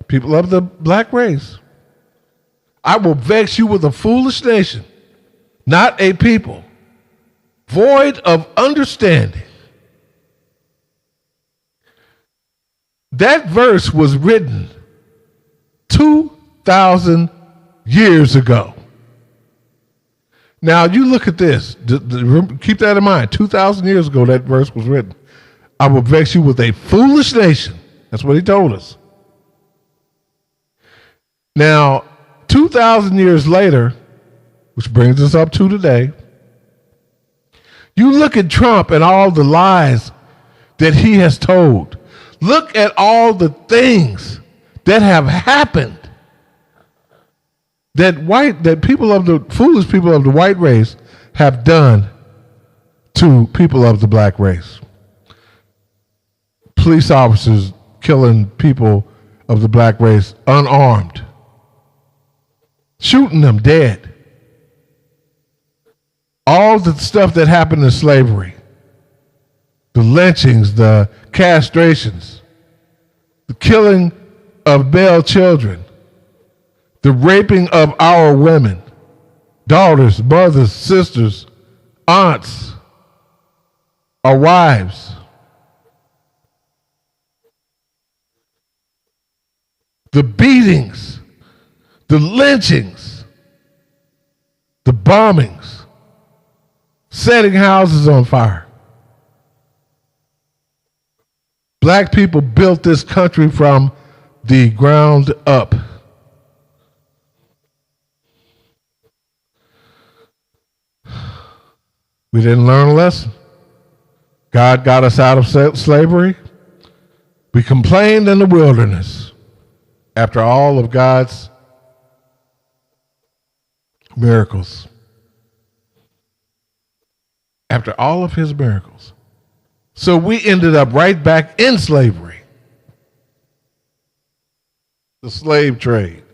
people of the black race, I will vex you with a foolish nation, not a people, void of understanding. That verse was written 2,000 years ago. Now, you look at this. Keep that in mind. 2,000 years ago, that verse was written. I will vex you with a foolish nation. That's what he told us. Now, 2,000 years later, which brings us up to today, you look at Trump and all the lies that he has told. Look at all the things that have happened that people of the foolish people of the white race have done to people of the black race. Police officers killing people of the black race unarmed, shooting them dead. All the stuff that happened in slavery, the lynchings, the castrations, the killing of male children, the raping of our women, daughters, mothers, sisters, aunts, our wives. The beatings, the lynchings, the bombings, setting houses on fire. Black people built this country from the ground up. We didn't learn a lesson. God got us out of slavery. We complained in the wilderness after all of God's miracles. After all of his miracles. So we ended up right back in slavery. The slave trade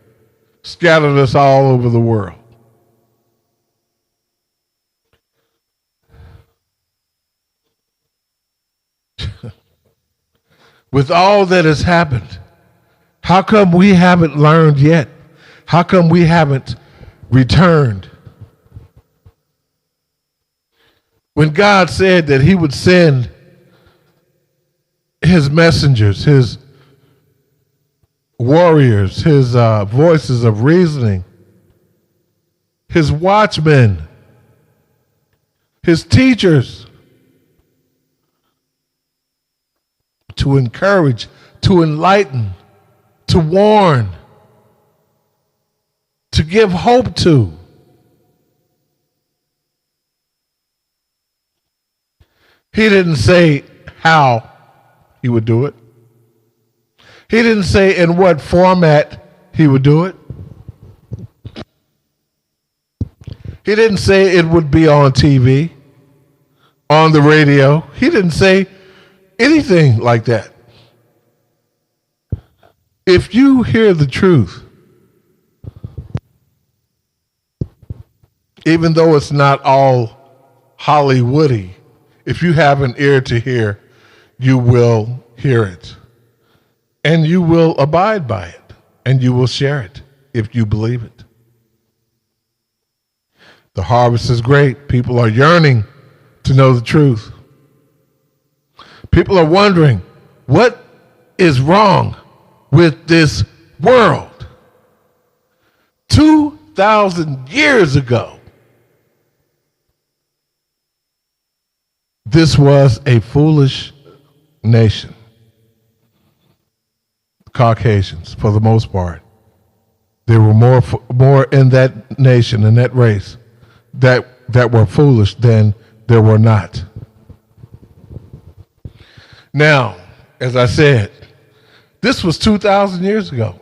scattered us all over the world. With all that has happened, how come we haven't learned yet? How come we haven't returned? When God said that he would send his messengers, his warriors, his voices of reasoning, his watchmen, his teachers, to encourage, to enlighten, to warn, to give hope to. He didn't say how he would do it. He didn't say in what format he would do it. He didn't say it would be on TV, on the radio. He didn't say anything like that. If you hear the truth, even though it's not all Hollywoody, if you have an ear to hear, you will hear it. And you will abide by it. And you will share it if you believe it. The harvest is great. People are yearning to know the truth. People are wondering, what is wrong with this world? 2,000 years ago, this was a foolish nation. Caucasians, for the most part. There were more in that nation, in that race, that were foolish than there were not. Now, As I said, this was 2,000 years ago.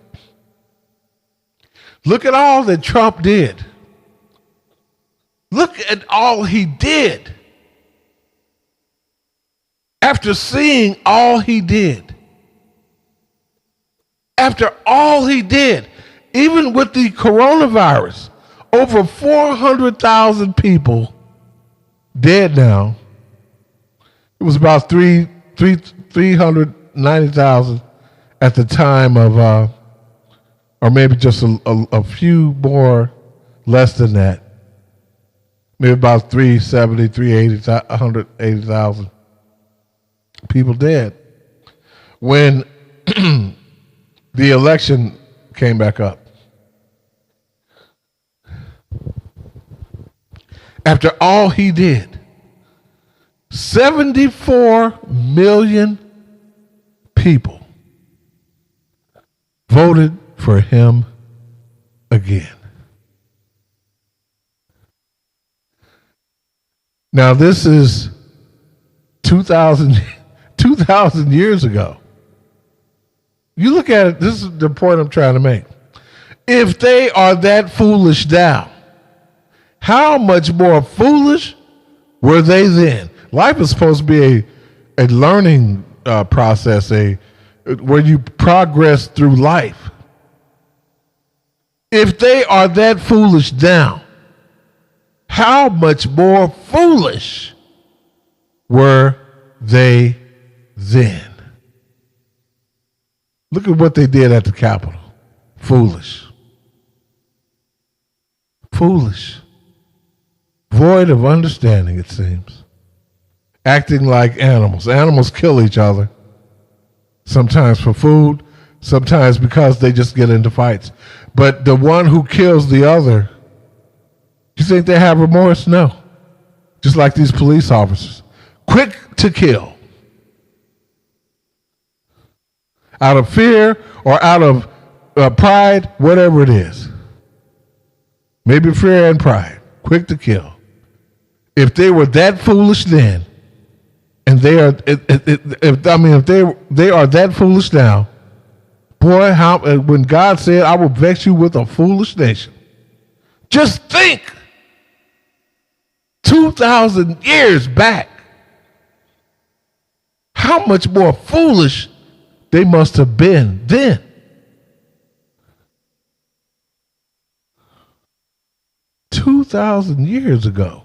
Look at all that Trump did. Look at all he did. After seeing all he did, after all he did, even with the coronavirus, over 400,000 people dead now. It was about 390,000 at the time of, or maybe just a few more less than that. Maybe about 370, 380, 180,000 people dead when the election came back up. After all he did, 74 million people voted for him again. Now this is 2,000 years ago. You look at it, this is the point I'm trying to make. If they are that foolish now, how much more foolish were they then? Life is supposed to be a learning process, where you progress through life. If they are that foolish now, how much more foolish were they then? Look at what they did at the Capitol. Foolish. Foolish. Void of understanding, it seems. Acting like animals. Animals kill each other. Sometimes for food, sometimes because they just get into fights. But the one who kills the other, you think they have remorse? No. Just like these police officers. Quick to kill. Out of fear or out of pride, whatever it is. Maybe fear and pride. Quick to kill. If they were that foolish then, and they are, if they are that foolish now, boy, when God said, "I will vex you with a foolish nation," just think, 2,000 years back, how much more foolish they must have been then. "2,000 years ago.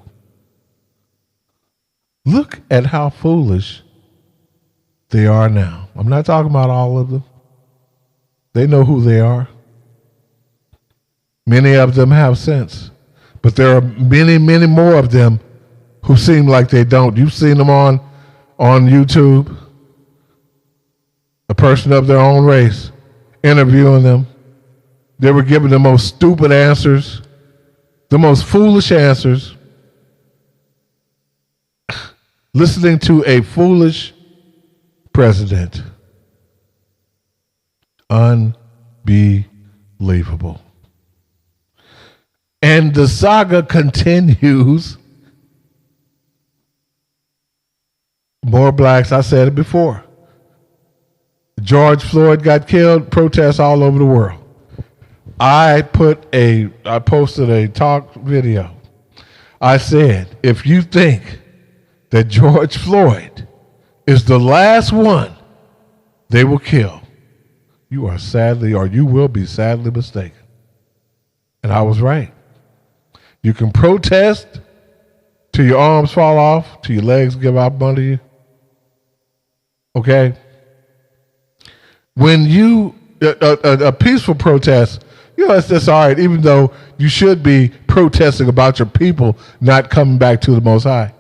Look at how foolish they are now. I'm not talking about all of them. They know who they are. Many of them have sense. But there are many, many more of them who seem like they don't. You've seen them on YouTube. A person of their own race interviewing them. They were giving the most stupid answers, the most foolish answers, listening to a foolish president. Unbelievable. And the saga continues. More blacks, I said it before. George Floyd got killed, protests all over the world. I posted a talk video. I said, if you think that George Floyd is the last one they will kill, you are sadly, or you will be sadly mistaken. And I was right. You can protest till your arms fall off, till your legs give out under you. Okay? When you, a peaceful protest, it's just all right, even though you should be protesting about your people not coming back to the Most High.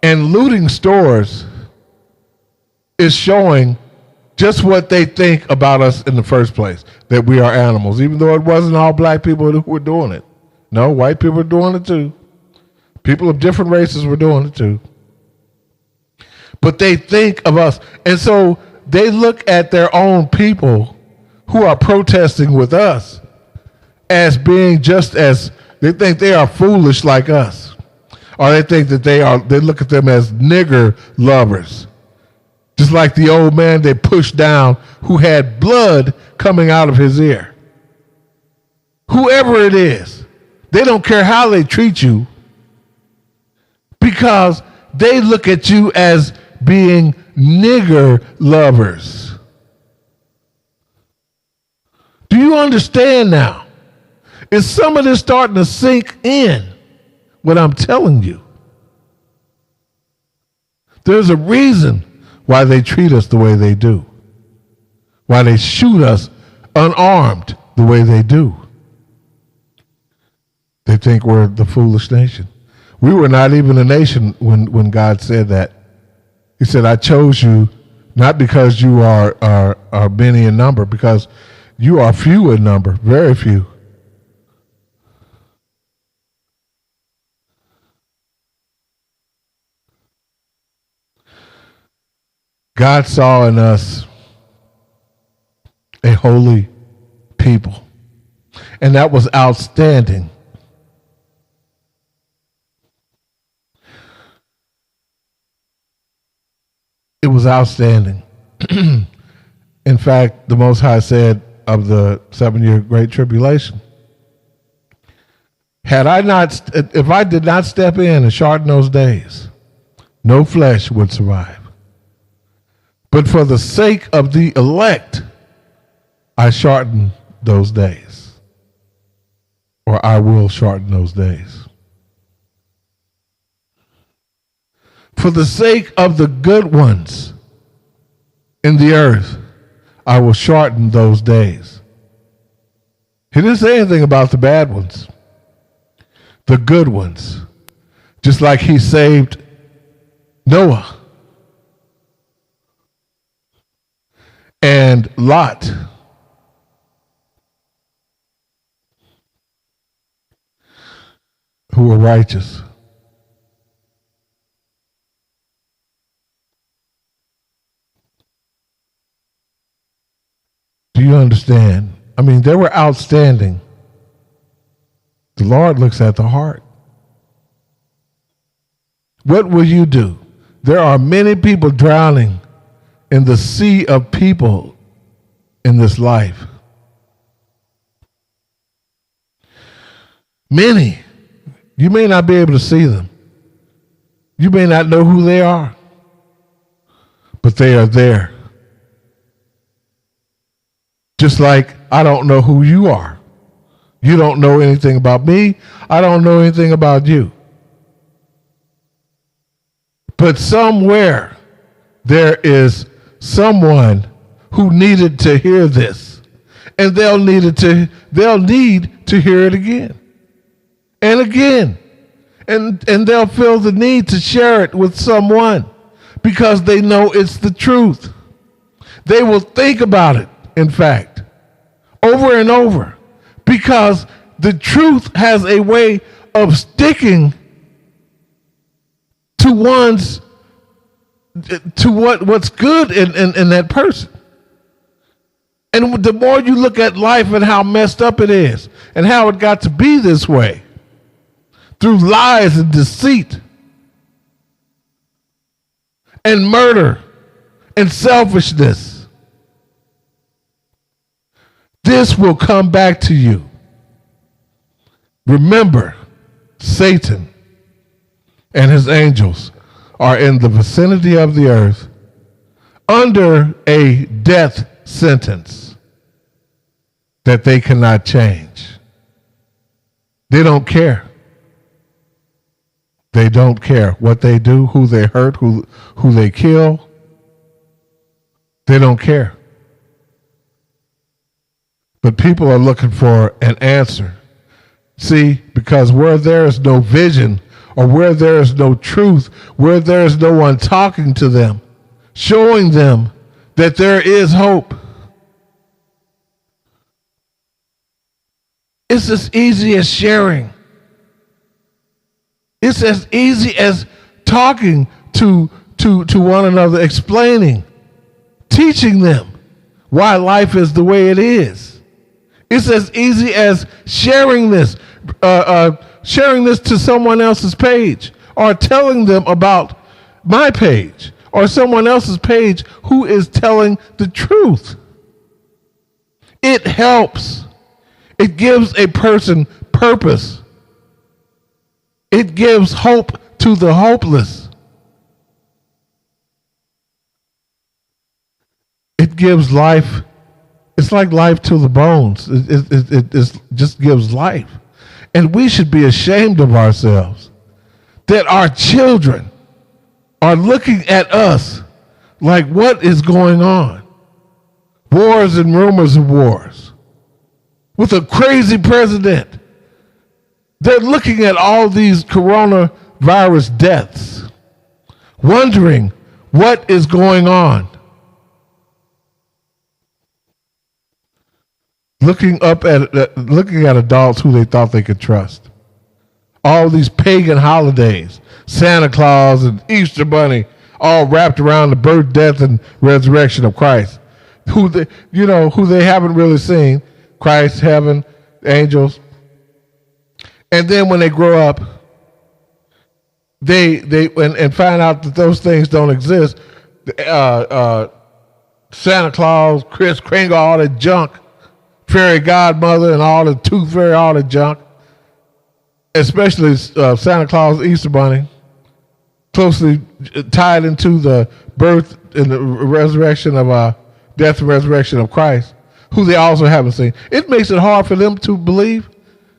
And looting stores is showing just what they think about us in the first place, that we are animals, even though it wasn't all black people who were doing it. No, white people were doing it too. People of different races were doing it too. But they think of us. And so they look at their own people who are protesting with us as being just as, they think they are foolish like us. Or they think that they look at them as nigger lovers. Just like the old man they pushed down who had blood coming out of his ear. Whoever it is, they don't care how they treat you because they look at you as being nigger lovers. Do you understand now? Is some of this starting to sink in what I'm telling you? There's a reason why they treat us the way they do, why they shoot us unarmed the way they do. They think we're the foolish nation. We were not even a nation when God said that. He said, I chose you not because you are many in number, because you are few in number, very few. God saw in us a holy people, and that was outstanding. It was outstanding. In fact, the Most High said of the 7-year Great Tribulation, if I did not step in and shorten those days, no flesh would survive. But for the sake of the elect, I shorten those days, or I will shorten those days. For the sake of the good ones in the earth, I will shorten those days. He didn't say anything about the bad ones, the good ones, just like he saved Noah and Lot. Who were righteous. Do you understand? I mean, they were outstanding. The Lord looks at the heart. What will you do? There are many people drowning in the sea of people in this life. Many. You may not be able to see them. You may not know who they are, but they are there. Just like I don't know who you are. You don't know anything about me. I don't know anything about you. But somewhere there is someone who needed to hear this, and they'll need to hear it again and again, and they'll feel the need to share it with someone because they know it's the truth. They will think about it, in fact, over and over, because the truth has a way of sticking to what's good in that person. And the more you look at life and how messed up it is and how it got to be this way through lies and deceit and murder and selfishness, this will come back to you. Remember, Satan and his angels are in the vicinity of the earth under a death sentence that they cannot change. They don't care. They don't care what they do, who they hurt, who they kill. They don't care. But people are looking for an answer. See, because where there is no vision, or where there is no truth, where there is no one talking to them, showing them that there is hope, it's as easy as sharing. It's as easy as talking to one another, explaining, teaching them why life is the way it is. It's as easy as sharing this to someone else's page, or telling them about my page, or someone else's page who is telling the truth. It helps. It gives a person purpose. It gives hope to the hopeless. It gives life. It's like life to the bones. It just gives life. And we should be ashamed of ourselves that our children are looking at us like, what is going on? Wars and rumors of wars. With a crazy president. They're looking at all these coronavirus deaths, wondering what is going on. Looking at adults who they thought they could trust. All these pagan holidays, Santa Claus and Easter Bunny, all wrapped around the birth, death, and resurrection of Christ. Who they haven't really seen. Christ, heaven, angels. And then when they grow up, they find out that those things don't exist. Santa Claus, Kris Kringle, all that junk. Fairy godmother and all the tooth fairy, all the junk. Especially Santa Claus, Easter Bunny, closely tied into the birth and the resurrection of death and resurrection of Christ, who they also haven't seen. It makes it hard for them to believe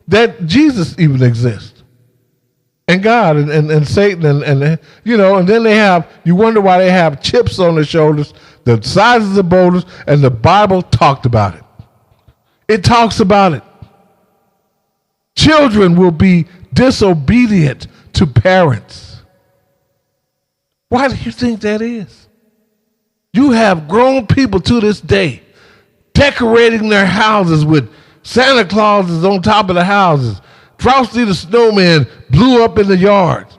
that Jesus even exists, and God and Satan and then you wonder why they have chips on their shoulders, the sizes of boulders, and the Bible talked about it. It talks about it. Children will be disobedient to parents. Why do you think that is? You have grown people to this day decorating their houses with Santa Clauses on top of the houses. Frosty the Snowman blew up in the yards.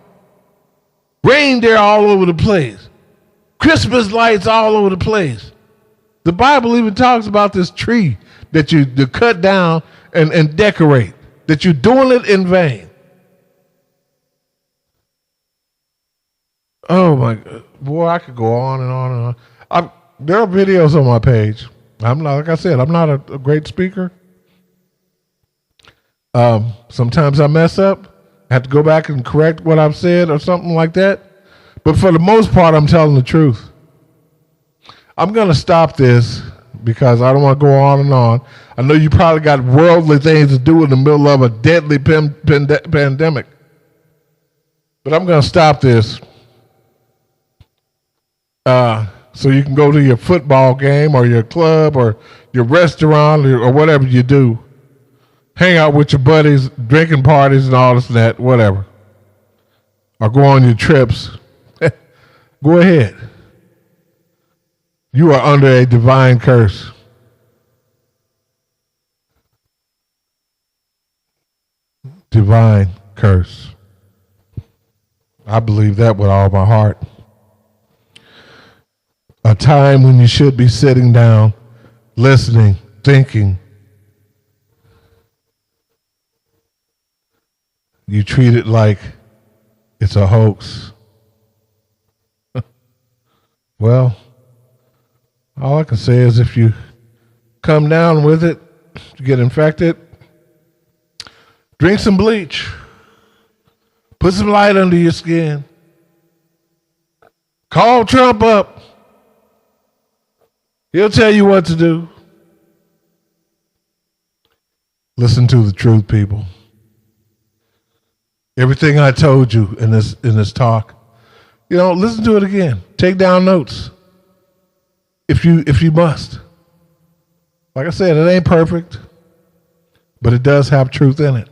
Reindeer all over the place. Christmas lights all over the place. The Bible even talks about this tree that you cut down and decorate, that you're doing it in vain. Oh my God. Boy, I could go on and on and on. There are videos on my page. Like I said, I'm not a great speaker. Sometimes I mess up. I have to go back and correct what I've said or something like that. But for the most part, I'm telling the truth. I'm going to stop this because I don't want to go on and on. I know you probably got worldly things to do in the middle of a deadly pandemic. But I'm going to stop this so you can go to your football game or your club or your restaurant or whatever you do. Hang out with your buddies, drinking parties and all this and that, whatever. Or go on your trips. Go ahead. You are under a divine curse. Divine curse. I believe that with all my heart. A time when you should be sitting down, listening, thinking. You treat it like it's a hoax. Well, all I can say is if you come down with it, you get infected, drink some bleach. Put some light under your skin. Call Trump up. He'll tell you what to do. Listen to the truth, people. Everything I told you in this talk, listen to it again. Take down notes. If you must. Like I said, it ain't perfect, but it does have truth in it.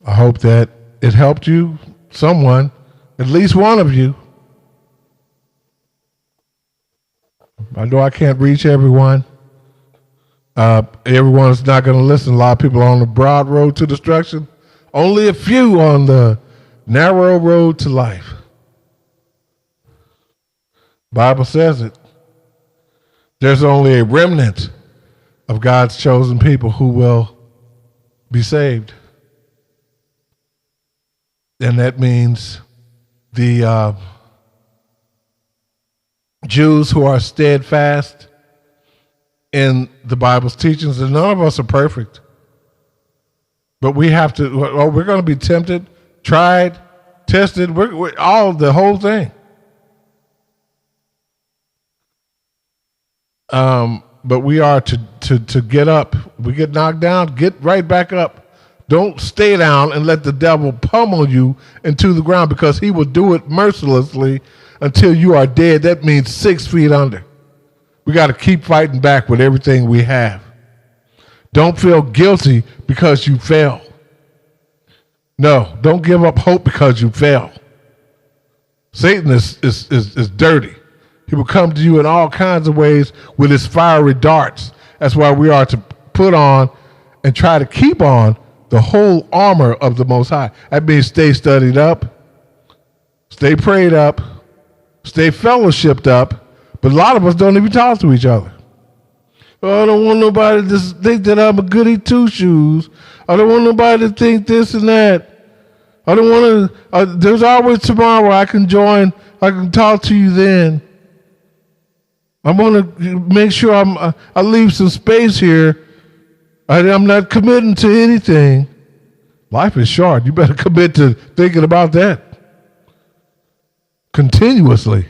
I hope that it helped you, someone, at least one of you. I know I can't reach everyone. Everyone's not going to listen. A lot of people are on the broad road to destruction. Only a few on the narrow road to life. Bible says it. There's only a remnant of God's chosen people who will be saved. And that means the Jews who are steadfast in the Bible's teachings, and none of us are perfect. But we have to, we're going to be tempted, tried, tested, we're all the whole thing. But we are to get up. We get knocked down, get right back up. Don't stay down and let the devil pummel you into the ground, because he will do it mercilessly until you are dead. That means 6 feet under. We got to keep fighting back with everything we have. Don't feel guilty because you fail. No, don't give up hope because you fail. Satan is dirty. He will come to you in all kinds of ways with his fiery darts. That's why we are to put on and try to keep on the whole armor of the Most High. That means stay studied up, stay prayed up, stay fellowshipped up. But a lot of us don't even talk to each other. Oh, I don't want nobody to think that I'm a goody two-shoes. I don't want nobody to think this and that. I don't want to, there's always tomorrow I can join, I can talk to you then. I want to make sure I leave some space here. I'm not committing to anything. Life is short. You better commit to thinking about that continuously.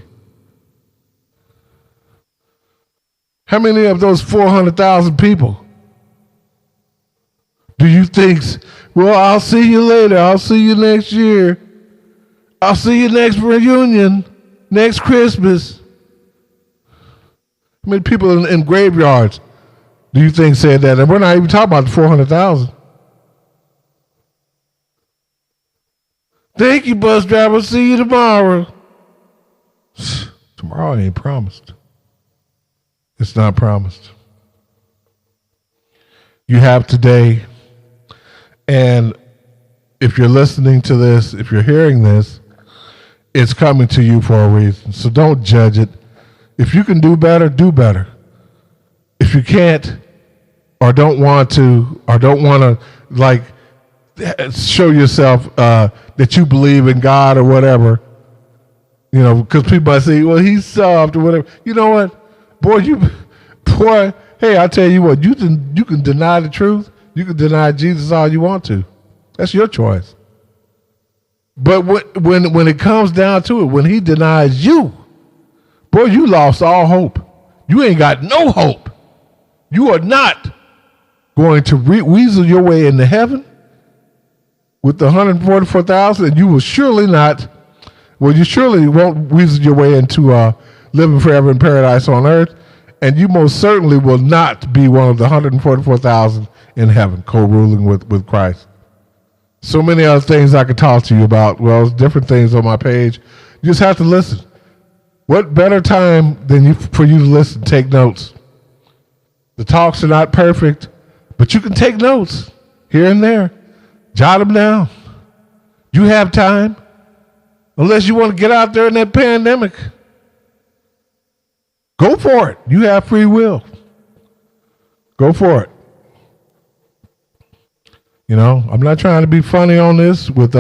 How many of those 400,000 people do you think, well, I'll see you later, I'll see you next year, I'll see you next reunion, next Christmas? How many people in graveyards do you think said that? And we're not even talking about the 400,000. Thank you, bus driver. See you tomorrow. Tomorrow ain't promised. It's not promised. You have today, and if you're listening to this, if you're hearing this, it's coming to you for a reason. So don't judge it. If you can do better, do better. If you can't, or don't want to, like show yourself that you believe in God or whatever, you know, because people might say, well, he's soft or whatever. You know what? Boy, hey, I tell you what, you can deny the truth. You can deny Jesus all you want to. That's your choice. But when it comes down to it, when he denies you, boy, you lost all hope. You ain't got no hope. You are not going to weasel your way into heaven with the 144,000, and you will surely not, well, you surely won't weasel your way into living forever in paradise on earth, and you most certainly will not be one of the 144,000 in heaven, co-ruling with Christ. So many other things I could talk to you about. Well, there's different things on my page. You just have to listen. What better time than for you to listen, take notes? The talks are not perfect, but you can take notes here and there. Jot them down. You have time, unless you want to get out there in that pandemic. Go for it. You have free will. Go for it. You know, I'm not trying to be funny on this with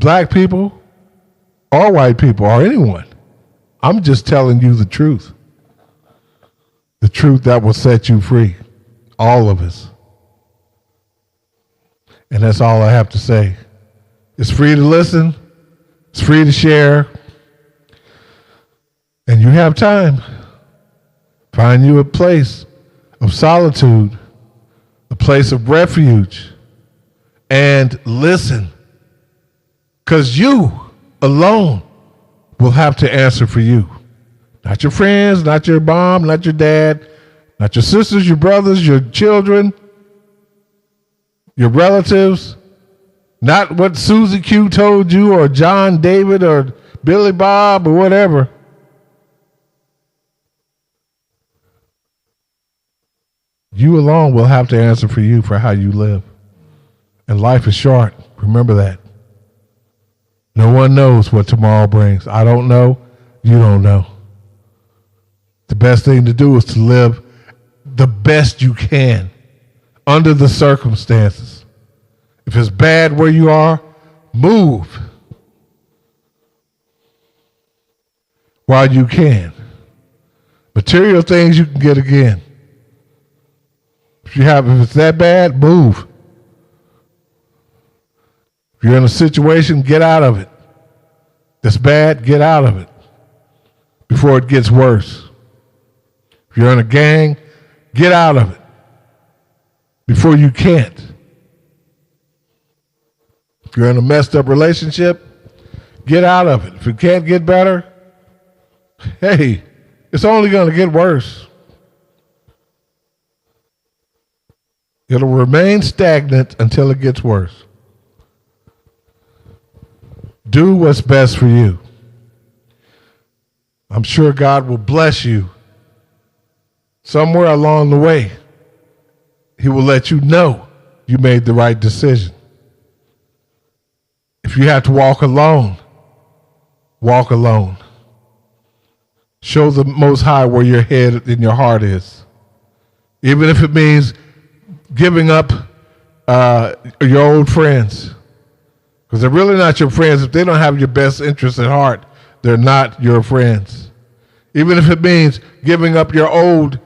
black people or white people or anyone. I'm just telling you the truth. The truth that will set you free. All of us. And that's all I have to say. It's free to listen. It's free to share. And you have time. Find you a place of solitude, a place of refuge, and listen. Because you alone will have to answer for you. Not your friends, not your mom, not your dad, not your sisters, your brothers, your children, your relatives, not what Susie Q told you or John David or Billy Bob or whatever. You alone will have to answer for you for how you live. And life is short. Remember that. No one knows what tomorrow brings. I don't know. You don't know. The best thing to do is to live the best you can under the circumstances. If it's bad where you are, Move while you can. Material things you can get again. If it's that bad, move. If you're in a situation, get out of it. That's bad, get out of it before it gets worse. If you're in a gang, get out of it before you can't. If you're in a messed up relationship, get out of it. If it can't get better, hey, it's only going to get worse. It'll remain stagnant until it gets worse. Do what's best for you. I'm sure God will bless you. Somewhere along the way, He will let you know you made the right decision. If you have to walk alone, walk alone. Show the Most High where your head and your heart is. Even if it means giving up your old friends. Because they're really not your friends. If they don't have your best interests at heart, they're not your friends. Even if it means giving up your old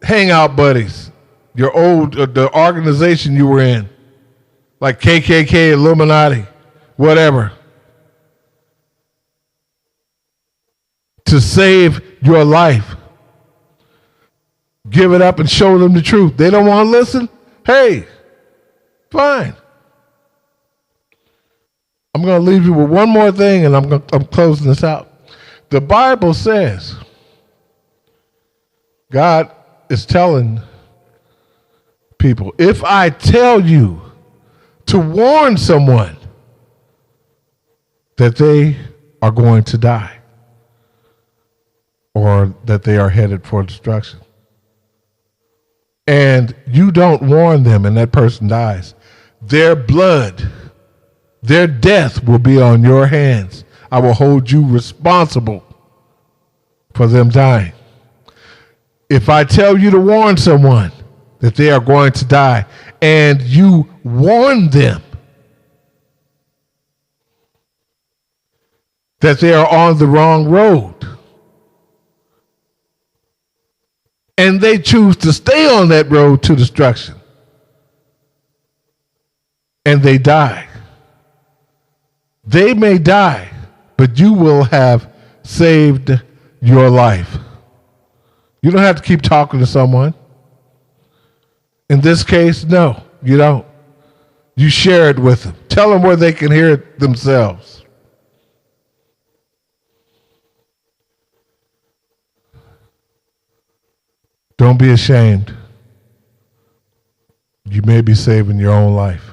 hangout buddies, your old, the organization you were in, like KKK, Illuminati, whatever. To save your life. Give it up and show them the truth. They don't want to listen? Hey, fine. I'm going to leave you with one more thing, and I'm closing this out. The Bible says, God is telling people, if I tell you to warn someone that they are going to die or that they are headed for destruction, and you don't warn them and that person dies, their blood, their death will be on your hands. I will hold you responsible for them dying. If I tell you to warn someone that they are going to die and you warn them that they are on the wrong road and they choose to stay on that road to destruction and they die, they may die, but you will have saved your life. You don't have to keep talking to someone. In this case, no, you don't. You share it with them. Tell them where they can hear it themselves. Don't be ashamed. You may be saving your own life.